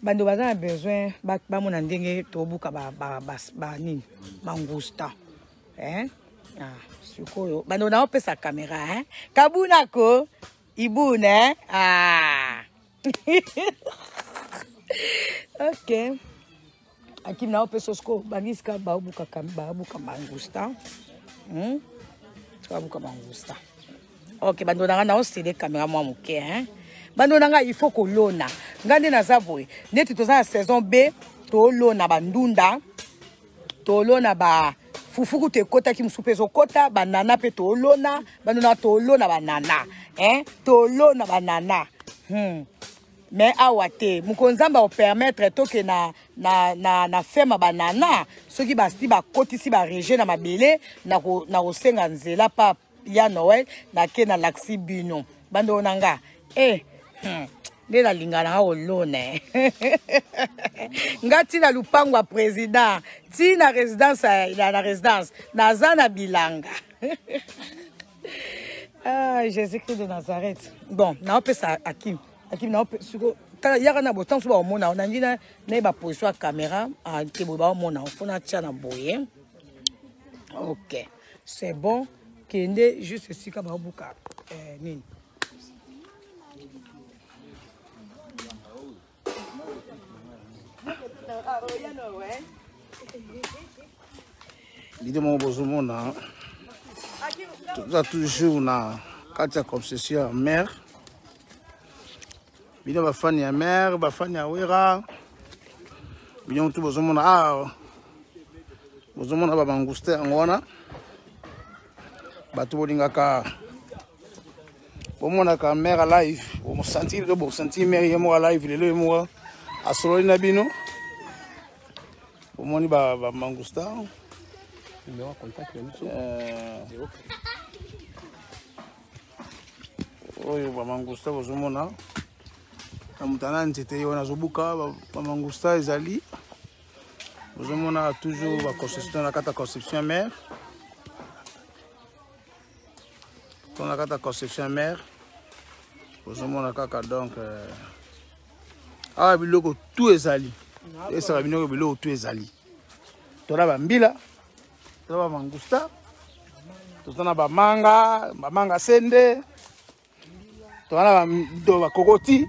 bando baza besoin ba mona ndenge to buka ba nini mangusta sukoyo bando na pesa caméra kabuna ko ibune ok Hakim na pesa sko bangiska ba buka mangusta buka mangusta ok bando na aussi des caméras moi moke bando nanga il faut ko lona ngande na zaboy neti toza na saison B to lona bandunda to lona ba fufuku te kota ki musupe zo kota banana pe to lona bando na to lona banana to lona banana mais awate mukonzamba o permettre to ke na ferme banana ceux qui basti ba koti si ba région na mabele na ko senga nzela pa ya Noël na ke na laxi bino bando nanga de la lingana olone ngati na lupango wa président ti na résidence na zana bilanga Jésus-Christ de Nazareth bon na opesa Hakim na opesa yaka na botan so ba omona on ndina na ba position ya caméra a te bo ba omona fona tia na boye ok c'est bon kende juste ici ka ba buka nini l'idée mon bozomona tout toujours na katia concession mère bino bafani ya mère bafani ya wera bino tout bozomona bozomona ba manguste ngona batu bolingaka bomona ka mère live o sentir de bo sentir mère yemo live lelo yemo a sololi na bino Bomoni ba mangousta. Numéro contact oyo ba mangousta bozomona. Amutana nzete yo nazobuka ba mangousta ezali. Bozomona toujours ba concession na kata conception mère. Dans la carte conception mère. Bozomona kaka donc biloko tout ezali. Et ça va venir biloko tout ezali. Tona ba mbila, tona ba mangousta, tona ba manga sende, tona ba kokoti,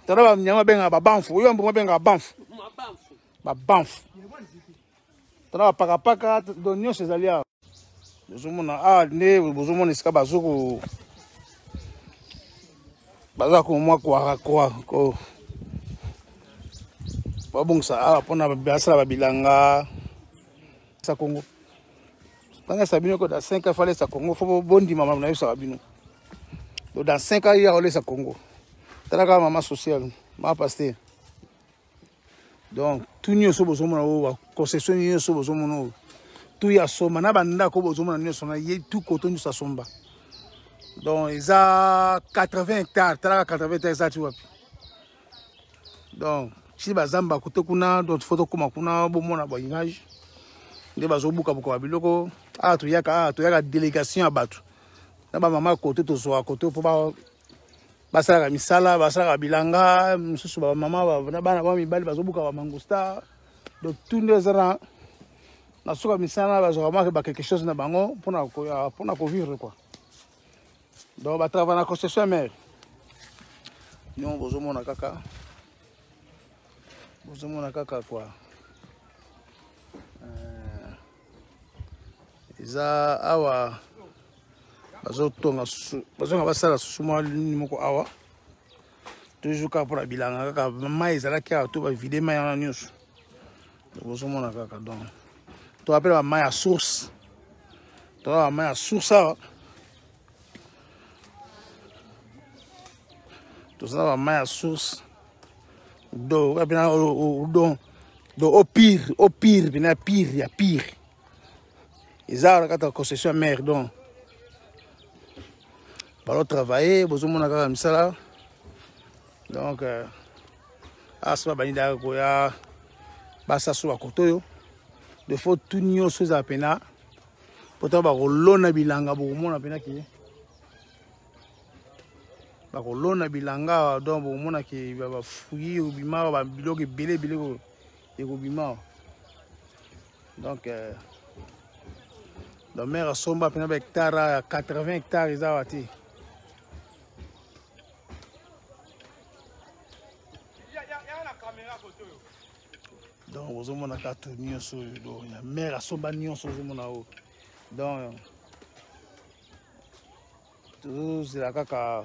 tona ba nyama benga ba banfu, yo mbongo benga banfu. Ba banfu. Tona ba paka donyo ezali a. Bozomona ne bozomona esika bazoko bazako mwa ko babongisa pona basala babilanga sa Congo. Tanga sabino ko dans 5 ans fallait sa Congo faut bondi mama na yosa babino. Donc dans 5 ans il y a sa Congo. Tanga mama social, ma pasteur. Donc tout nyoso bozomona o concession nyoso bozomona tout ya soma na banda ko bozomona nyoso na ye tout kotonyo sa somba. Donc ils a 80 hectares, 80 hectares tu vois. Donc si bazamba kote kuna d'autres photos comme kuna bomona ba image nde bazobuka buka biloko to yaka délégation abatu na ba mama kote to so kote po ba sala misala ba sala bilanga mususu ba mama ba bana ba mibali bazobuka ba mangousta donc tout ndezara na soka misala bazoma ba quelque chose na bango pona ko vivre quoi. Donc ba travailler na concession mère non bozomona kaka quoi eza awa bazotonga basala susuma moko awa toujours kaka mpona bilanga kaka mai ezalaki awa to bavide mai wana nyonso bozomona kaka donc to apela bamai ya source toa bamai ya source awa tozala bamai ya source do au pire bina pire ya pire ezala kata concession mère donc balo travailler bozomona kaka misala donc asba banida ko ya basa so bakotoyo de faut tout nyonso za pena poto ba kolona bilanga bokomona pena ki bakolona bilanga donc bomona ke ba fuyi obima ba biloko ebele biloko ekobima donc la mère asomba pena ba hectare 80 hectares ezala te donc bozomona kaka nyonso donc la mère asomba nyonso ozomona o donc tozela kaka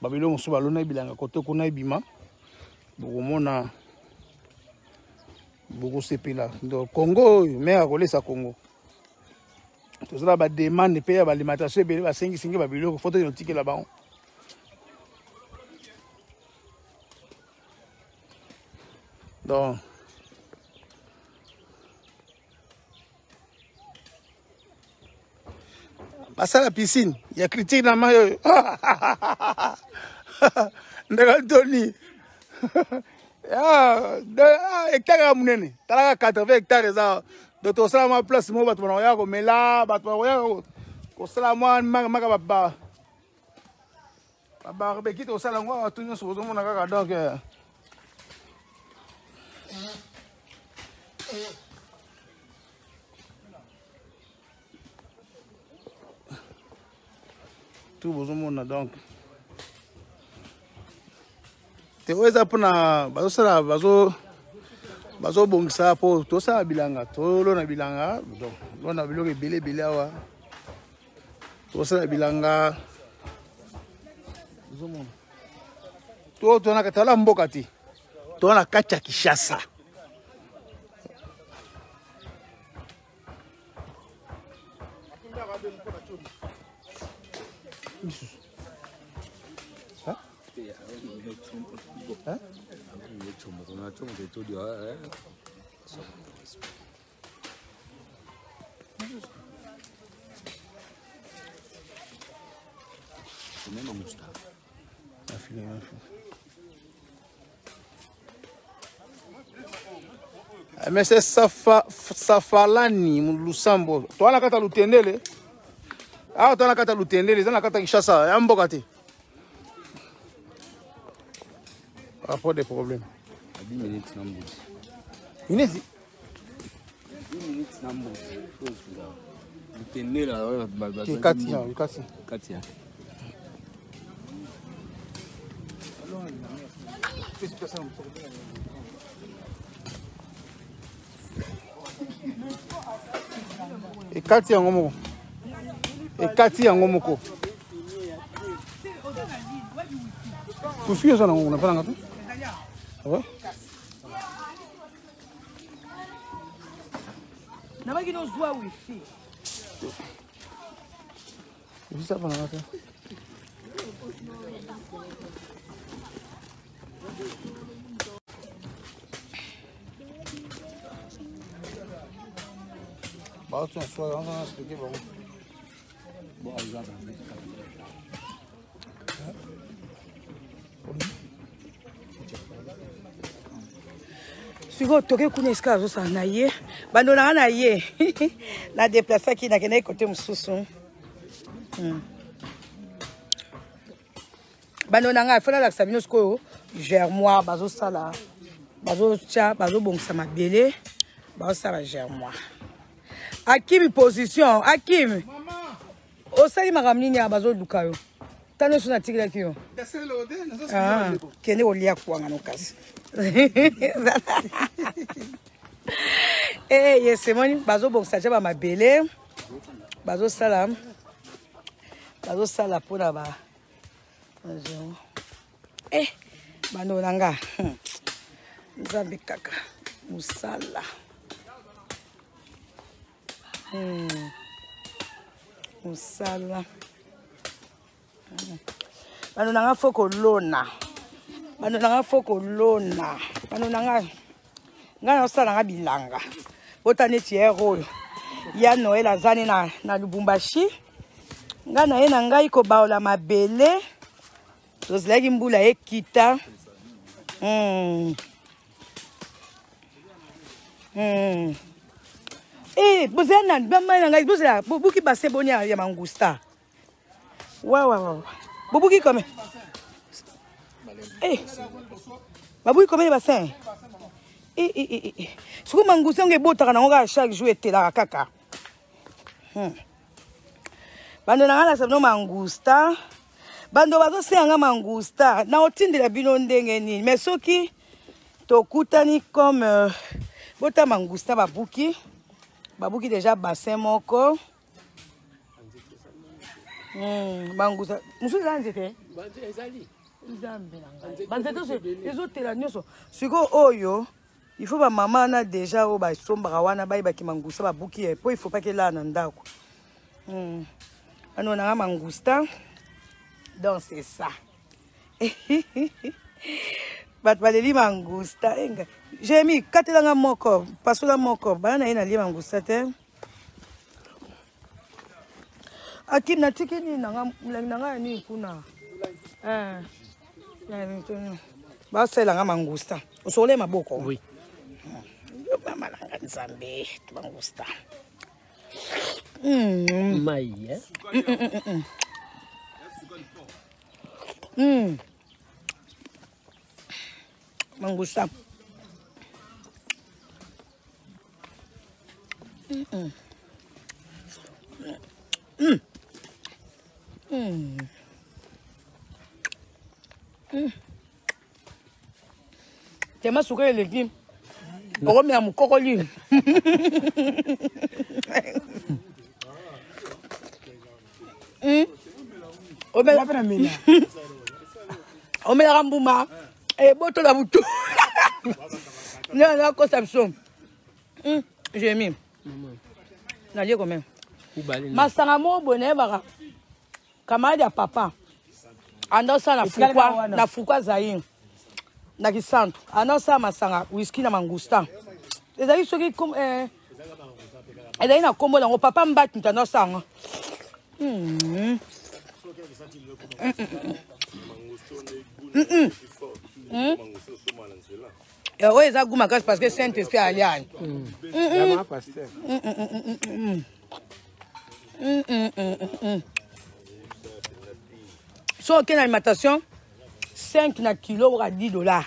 babilo mosu balona bilanga kote kuna ebima bokomona bokosepela donc Congo mère akolesa Congo tozala bademande mpe ya baalimentation ebele basengisingi babiloko foto yotikela bango donc basala piscine ya critique na mai oyo ndeka toni hectare ya monene talaka 80 hectares eza donc tosala mwa place moko bato banakoya komela bato bakoya kosala mwa maka babarbeki tosala yango awa to nyonso bozomona kaka donc tout bozomona donc te oyo eza mpona bazosala bazobongisa mpo tosala bilanga tolona bilanga donc lona biloko ebele ebele awa tosala bilanga bozomona to tonaka toala mboka te toala kati ya Kinshasa Mais c'est Safalani Lusambo. Toi la kata lutendele. Ah toi la kata lutendele, ça la kata Kinshasa, ya mboka te. Pas de problème. 10 minutes na mbuzi. Inezi. 10 minutes na mbuzi. Lutendele la Kati. Katia. Ekati yango moko. Ekati yango moko. Tu fies ça on n'a pas ngatu? Ah ouais? Na baki no zwa wifi. Tu ça pas ngatu? Bah tu en sois on va expliquer bon. Bon, regarde. Siko toke kuna iska azosa na ye. Bando na ye. Na déplacer ki na kene côté mususu. Bando na nga fona la sabino sko germoire bazo sala. Bazo tia bazo bongsa mabele. Bazo sala germoire. Hakim position, Hakim. Osali makamni nya bazo lukayo. Tano suna tigla kiyo. Ah, kene olia kuanga no kasi. Eh, yes, moni bazo bongsa cha ba mabele. Bazo sala pona ba. Eh, bando nanga. Nzambe kaka. Musala. Musala. Bano nanga foko lona. Bano nanga foko lona. Bano nanga ngana osala nga bilanga. Botane tiero. Ya Noël azani na Lubumbashi. Ngana ye na ngai ko baola mabele. Tozilaki mbula ekita. Eh, bozana bama ngai bozala bobuki basse bonia ya mangusta. Wow. Bobuki comme. Eh. Babuki comme les bassins. Eh. Soko mangusta nge botaka na ngoka chaque jour etela kaka. Bando na ngala sabno mangusta. Bando bazo senga mangusta. Na otindela bino ndenge nini. Mais soki tokutani comme bota mangusta babuki. Babuki déjà bassin moko. Mangusta. Musu zanzete? Ezali. Banzeto les autres la nyoso. Siko oyo, il faut ba maman na déjà o ba somba wana ba ibaki mangusta babuki e. Po il faut pas que là na ndako. Ano na mangusta. Donc c'est ça. Bat baleli mangusta enga. J'ai mis katelanga moko, pasola moko, bana ina li mangusta te. Akim na tiki ni nanga ni kuna. Ba sela nga mangusta. Osole maboko. Oui. Yo mama nanga nzambe, mangusta. Mai, Mangusta. Tema suka eleki. Oko ya mukokoli. Omela pena mina. Omela kambuma. Boto la butu. Na conception. J'ai mis. Na lié combien? Masanga mo boné baka. Kamadi ya papa. Andosa na fukwa zayin. Na kisantu. Andosa masanga whisky na mangusta. ezali soki ezali na kombo nango papa mbati ntana osanga oyo eza gu makasi parce que saint esprit aliani so oke na alimentation 5 na kilo oka $10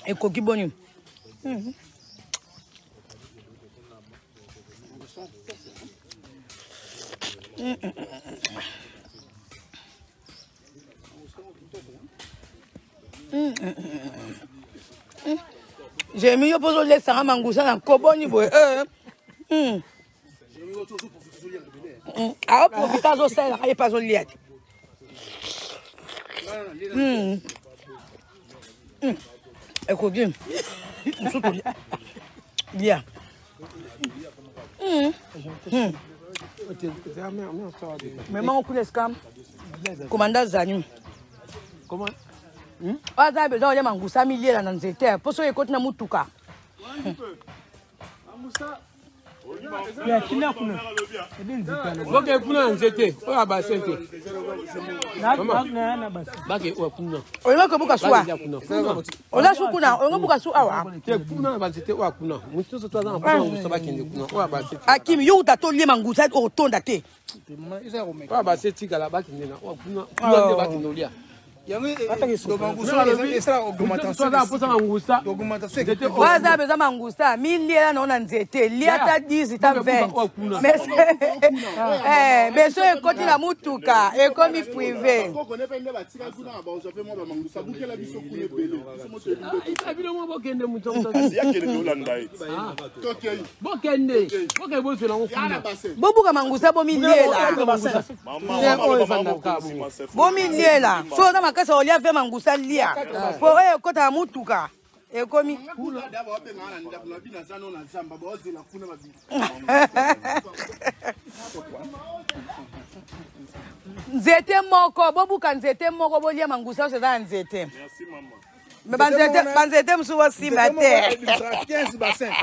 ekoki boni j'ai mis yo pozo lesanga mangusa na koboni boye a profita azosala ye pa azolia te ekoki mosusu lia Maman, on coule escam. Commandant Zani. Comment? Ah, ça besoin de mangousa millier là dans cette terre. Pour ça, il compte na mutuka. Ya kila kuna. Ok, kuna nzete. Oya ba sente. Na basi. Bake oya kuna. Oyo ko buka suwa. Ola su kuna, oyo buka su awa. Te kuna ba sente oya kuna. Muso to za na muso ba kende kuna. Oya ba sente. Akim yo utato lie mangousa o tonda te. Oya ba sente kala ba kende na. Oya kuna. Kuna de ba kende olia. Waza besoin mangusta, 1000 liens non en nzete, liata 10 ta 20. Mais besoin ekoti na mutuka, ekomi privé. Bobuka mangusta bo 1000 liens là. Bo 1000 liens là. So na makasa olia fe mangusa lia. Po kota mutuka. Ekomi. Nzete moko, bobuka nzete moko bolia mangusa se za nzete. Merci maman. Mais banzete msuwa sima te. 15 bassins.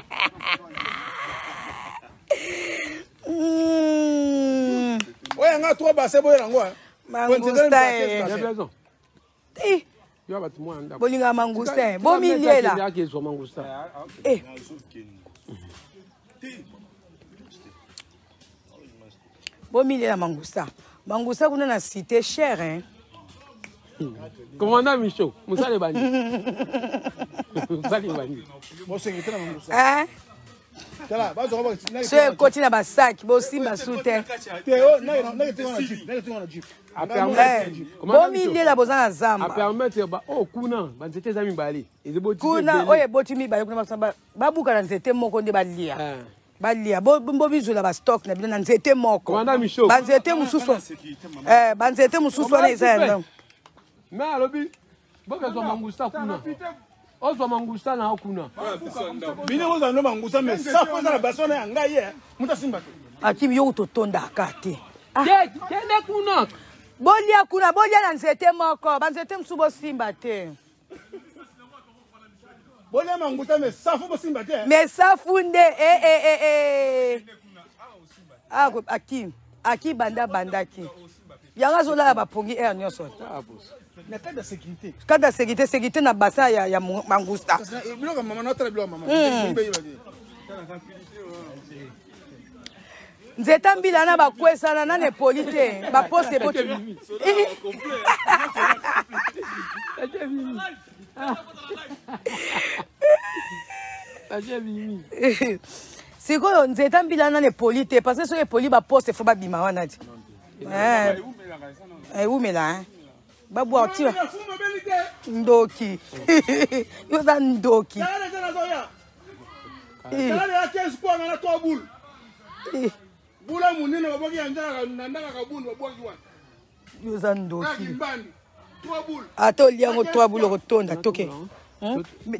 Oya nga 3 bassins boya nango. Mangusta bolinga mangusta bomilie la bomilie la mangusta mangusta kuna na cité cher hein. Commandant Michaud musale bani musale bani bosengete na mangusta hein. Tala bazo ko so ekoti na basaki bosimba sute bomilie la bozana zamba permettre ba o kuna banzete za mibali ezeboti kuna oye boti mibali kuna basamba babuka na nzete moko nde balia balia bo bizula ba stock na bino na nzete moko banzete mususu banzete mususu na izenda mais alobi boka zo mangusta kuna ozo mangusta na kuna bino ozo no mangusta mais ça faut na basona ya ngai muta simba akimi yo utotonda akate kende kuna bolia kuna bolia na nzete moko banzete msubo simba te bolia mangusta mais ça faut simba te mais ça funde aki bandaki yanga zola ba pongi air nyoso na cadre de sécurité. Cadre de sécurité na basa ya mangusta. Bilo ka mama na tala bilo mama. Nzeta mbila na bakwesana na nepolite ba poste boti. Siko nzeta mbila na nepolite parce que so epoli ba poste fo ba bima wana ti. Umela babu atiwa ndoki yoza ndoki yoza ndoki ata oliango 3 boules kotonda toke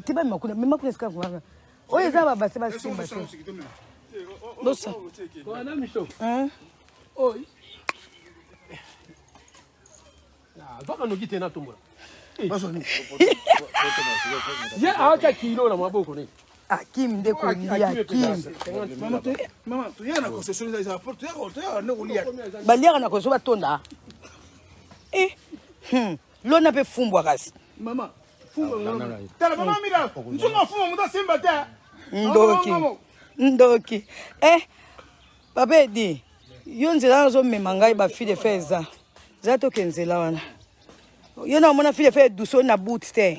tiba makuna mema kuna sika kwa oyo za baba se basimba te bosa wana misho oi Vaka no gite na tumba. ye aoka kilo na maboko ne Hakim de kolia Hakim. Maman, tu y a na concession des apports, tu y a na kolia. Baliaka na koso batonda. Lona pe fumbwa kasi. Maman, fumba. Tala maman mira, nzunga fumba muta simba te. Ndoki. Papa edi. Yo nzela zo mema ngai ba fille de feza. Zato kenzela wana. Yo na mona fille de fe duso na boot te.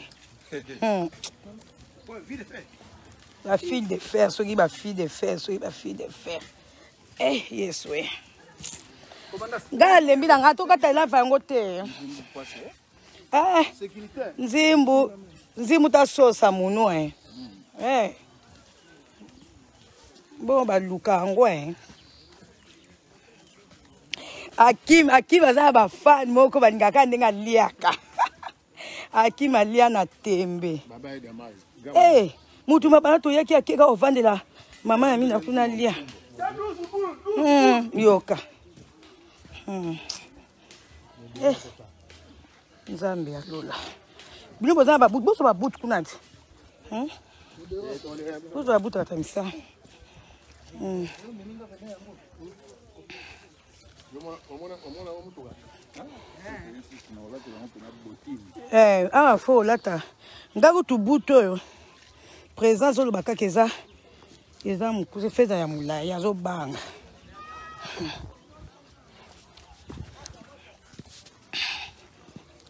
La fille de fer, ceux qui ba fille de fer, ceux qui ba fille de fer. Yes we. Gale mbila ngato kata ila fango te. Nzimbu ta sosa muno Bon ba luka ngo Hakim aza ba fan moko baningaka ndenga liaka. Hakim alia na tembe. Mutu mabana to yaki akeka ovandela mama ya mina kuna lia. Yoka. Nzambe ya lola. Bino boza ba boso ba bout kuna nti. Boso ba bout atamisa. Fo lata. Ngaku tu buto. Présence au baka keza mukuse feza ya mulai yazo banga.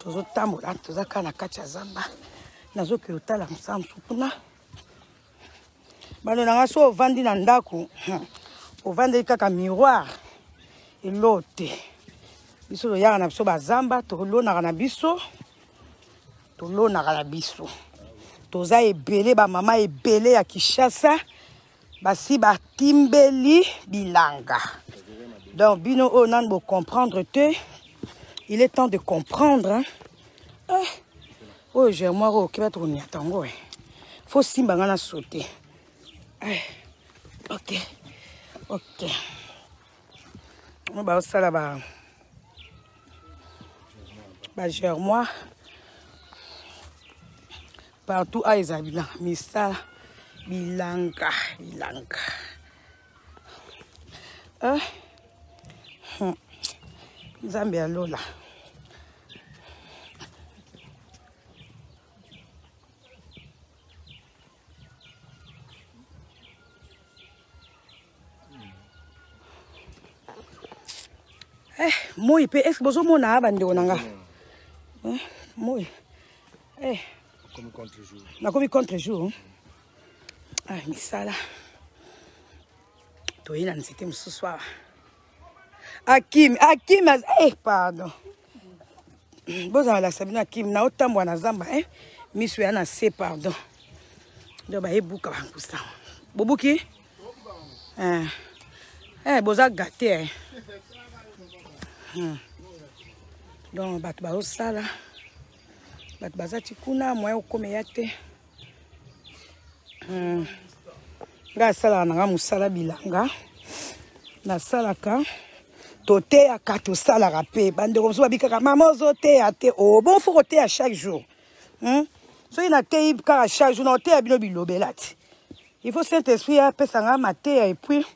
Tozo tambola toza kana kati ya zamba. Nazo ke otala msamsu kuna. Bano nanga so vandi na ndako. Ovandi kaka miroir. Elote. Biso lo yaka na biso bazamba tolona na biso. Toza ebele ba mama ebele ya Kishasa basi ba timbeli bilanga. Donc bino onan bo comprendre te. Il est temps de comprendre j'ai moi ok ba to ni atango faut simba ngana sauter. OK. On va ça là-bas. Germois partout à Isabella, Missa, Bilanga. Zambia Lola. Moi, est-ce que vous avez un abandon? Moi. Comme contre-jour. Comme contre-jour. Misala. Tu es là, c'était ce soir. Hakim, pardon. Vous avez la Sabine Hakim, na autant moi na zamba, Miss Yana, c'est pardon. Donc, bah, bouka ça. Bobuki? Boza gâté. Donc, bah, tu vas au sala. Bat bazati kuna moya okome yate nga sala na musala bilanga na salaka tote akato sala rapé bande comme ça bikaka maman zote ate bon faut roter à chaque jour so ina te ka chaque jour na te abino bilobelati il faut Saint-Esprit a pesa nga maté et puis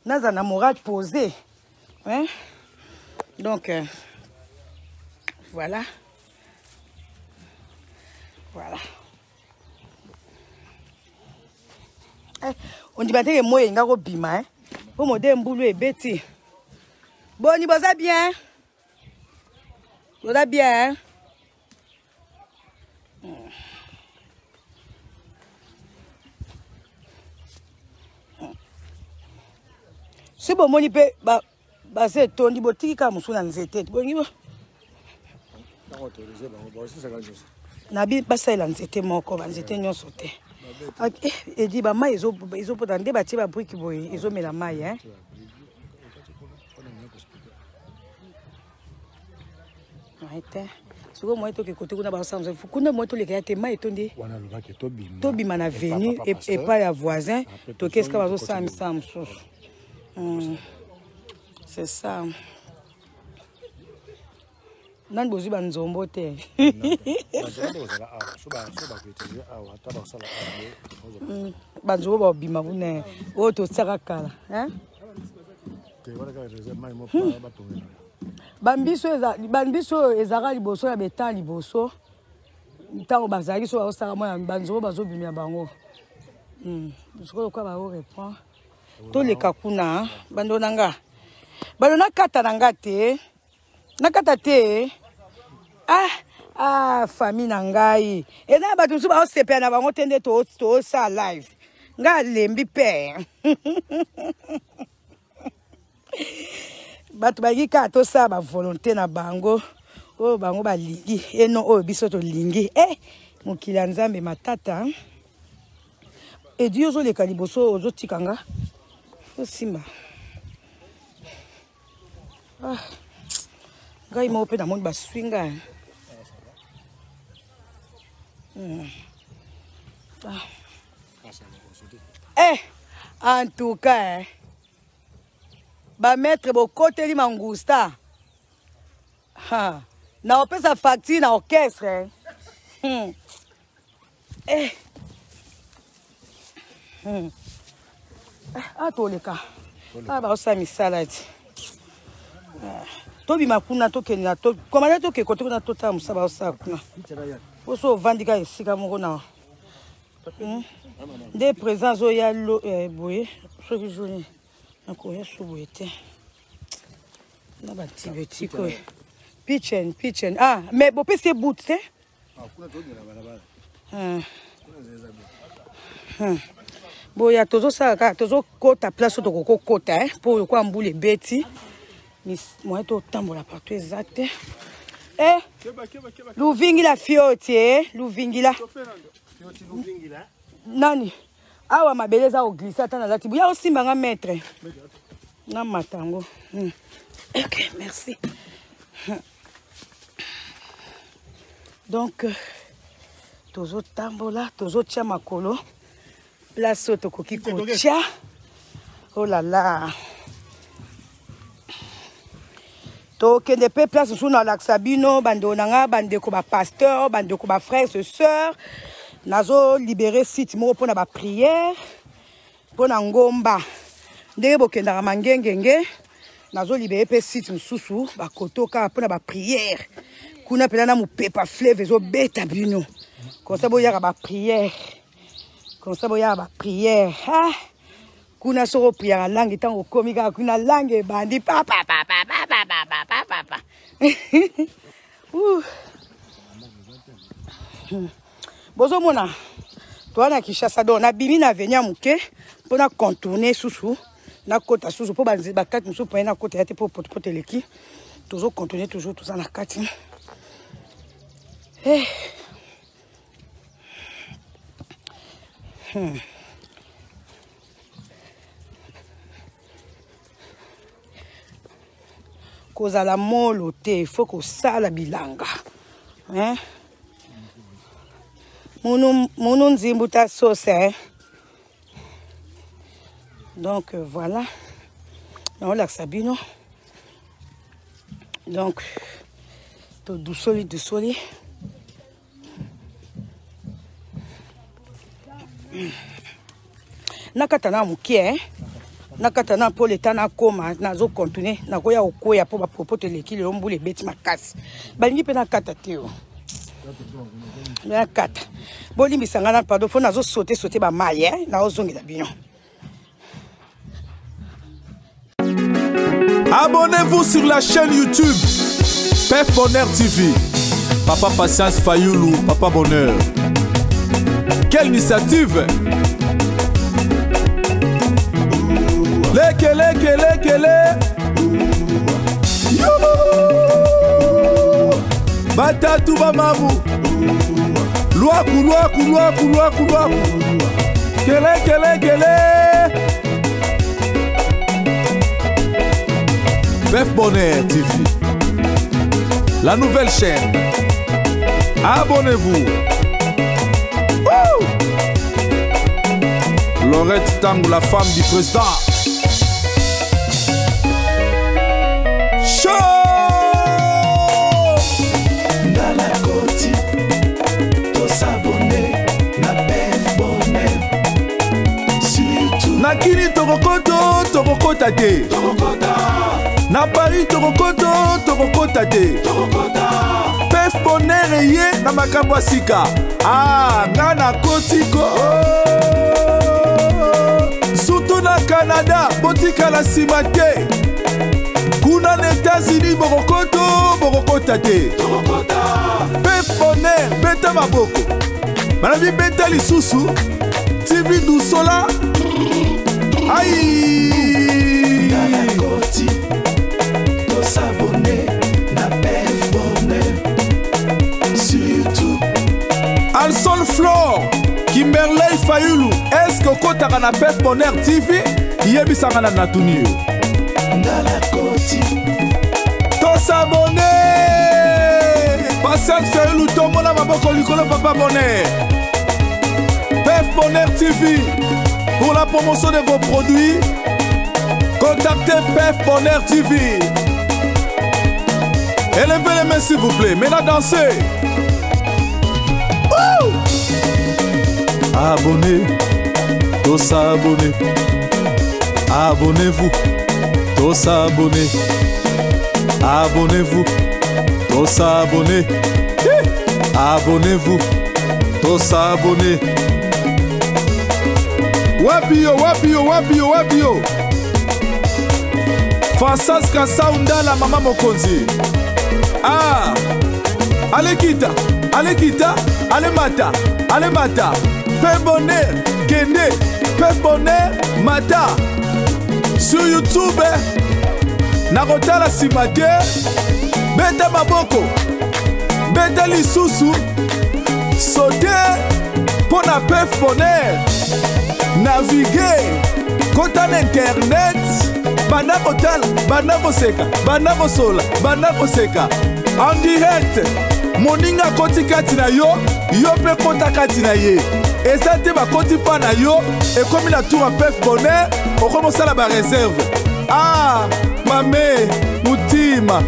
naza na moral posé donc voilà. On dit que moi nga ko bima pour modé mbulu e beti. Boni boza bien. Boza bien. Si bon moni pe ba c'est tondi botiki ka musuna nzete. Boni bo. Nabi basala nzete moko banzete nyonso te. Et dit ba mai ezo potande ba ti ba briki boy ezo mela mai Aite. Soko moi to ke kote kuna ba samza kuna moi to le kayate mai tondi. Wana luba ke to bima na venu et pas ya voisin to qu'est-ce que bazo sam. C'est ça. Nan bozi banzombo te. Banzombo ba bima bune. O to tsaka kala, hein? Bambiso ezaka liboso ya beta liboso. Ntango bazali so osaka moya banzombo bazo bimia bango. Soko kwa ba o répond. To le kakuna bando nanga. Bando nakata nanga te. Nakata te. Famille nangai. Et na ba tusu ba osepe na bango tende to sa live. Nga lembi pe. Batu bagi ka to sa ba volonté na bango. O bango ba lingi. E non o biso to lingi. Mokili nzambe matata. Et Dieu zo le kaliboso ozo tikanga. O simba. Ngai mo pe na monde ba swinga. En tout cas, ba mettre bo côté li mangusta. Na opesa facture na orchestre. Toleka. Ba osami salade. Tobi makuna tokena to. Komanda toke kote na tota musaba osakuna. Oso vandika esika moko na. Des présents oya lo boye, so ki joli. Na ko ya so boye te. Na ba tibetiko. Pitchen. Mais bo pese bout te. Kuna to na balabala. Boya tozo saka tozo kota place to ko kota pour ko ambule beti. Moi to tambola partout exact. Luvingila fiote, Luvingila. Nani? Awa mabeleza o glissa tana lati. Buya osimba nga maître. Na matango. OK, merci. Donc tozo tambola, tozo tia makolo. Place to koki kotia. Oh là là. Donc, des places sous dans l'Axabino, bandonanga, bandeko ba pasteur, bandeko ba frères et sœurs, nazo libérer site mo pour na ba prière, pour na ngomba. Ndenge bokenda mangengenge, nazo libérer pe site mususu, ba kotoka pour na ba prière. Kuna pela na mu pepa fleuve zo beta bino. Comme ça boya ba prière. Comme ça boya ba prière. Kuna soro prière langue tango komika kuna langue bandi papa. Bozo mona. Toi na Kinshasa do na bimi na venir muke pour na contourner susu na kota susu pour banzi ba kati musu pour na kota yate pour teleki. Toujours contourner toujours tout ça na kati. Koza la molo te, il faut que ça la bilanga. Hein? Mon nzimbuta sauce. Donc voilà. On l'a sabino. Donc tout doucement. Nakatana mukie. Nakatana pour l'état na koma nazo continuer nakoya okoya pour ba propos te lekile ombule beti makasi balingi pe nakata teo nakata bolimbi sangana pardon faut nazo sauter ba maye na ozongela bino. Abonnez-vous sur la chaîne YouTube Pef Bonheur TV. Papa Patience Fayoulou, Papa Bonheur. Quelle initiative! Lekele Batatu bamamu Luaku Kele Pef Bonheur TV, la nouvelle chaîne. Abonnez-vous. Laurette Tangou, la femme du président. tokokota te na Paris tokokota te Pef Bonheur ye na makambo sika nga na kotiko surtout na Canada botika la nsima te kuna na États-Unis bokokota te Pef Bonheur beta maboko manabi beta lisusu TV Dusola aïe Koti to s'abonner na Pef Bonheur sur YouTube Alson Flor Kimberley Fayulu est-ce que kotaka na Pef Bonheur TV yebisanga na natuni Ndala Koti to s'abonner Patience Fayulu tomona maboko likolo Papa Bonheur Pef Bonheur TV pour la promotion de vos produits contactez Pef Bonheur TV. Élevez les mains s'il vous plaît. Maintenant dansez. Abonnez, tous abonnez. Abonnez-vous, tous abonnez. Abonnez-vous, tous abonnez. Abonnez-vous, tous abonnez. Wapio Fansas Kasaunda la mama mokonzi allez kita allez mata Pef Bonheur kende Pef Bonheur mata sur YouTube nakotala nsima te beta maboko beta lisusu sote mpo na Pef Bonheur naviguer kota na internet banda kotala banda koseka banda kosola banda koseka en direct moninga koti kati na yo mpe kota kati na ye eza te bakoti mpa na yo ekomi na tour ya Pef Bonheur okomi osala bareserve mame mutima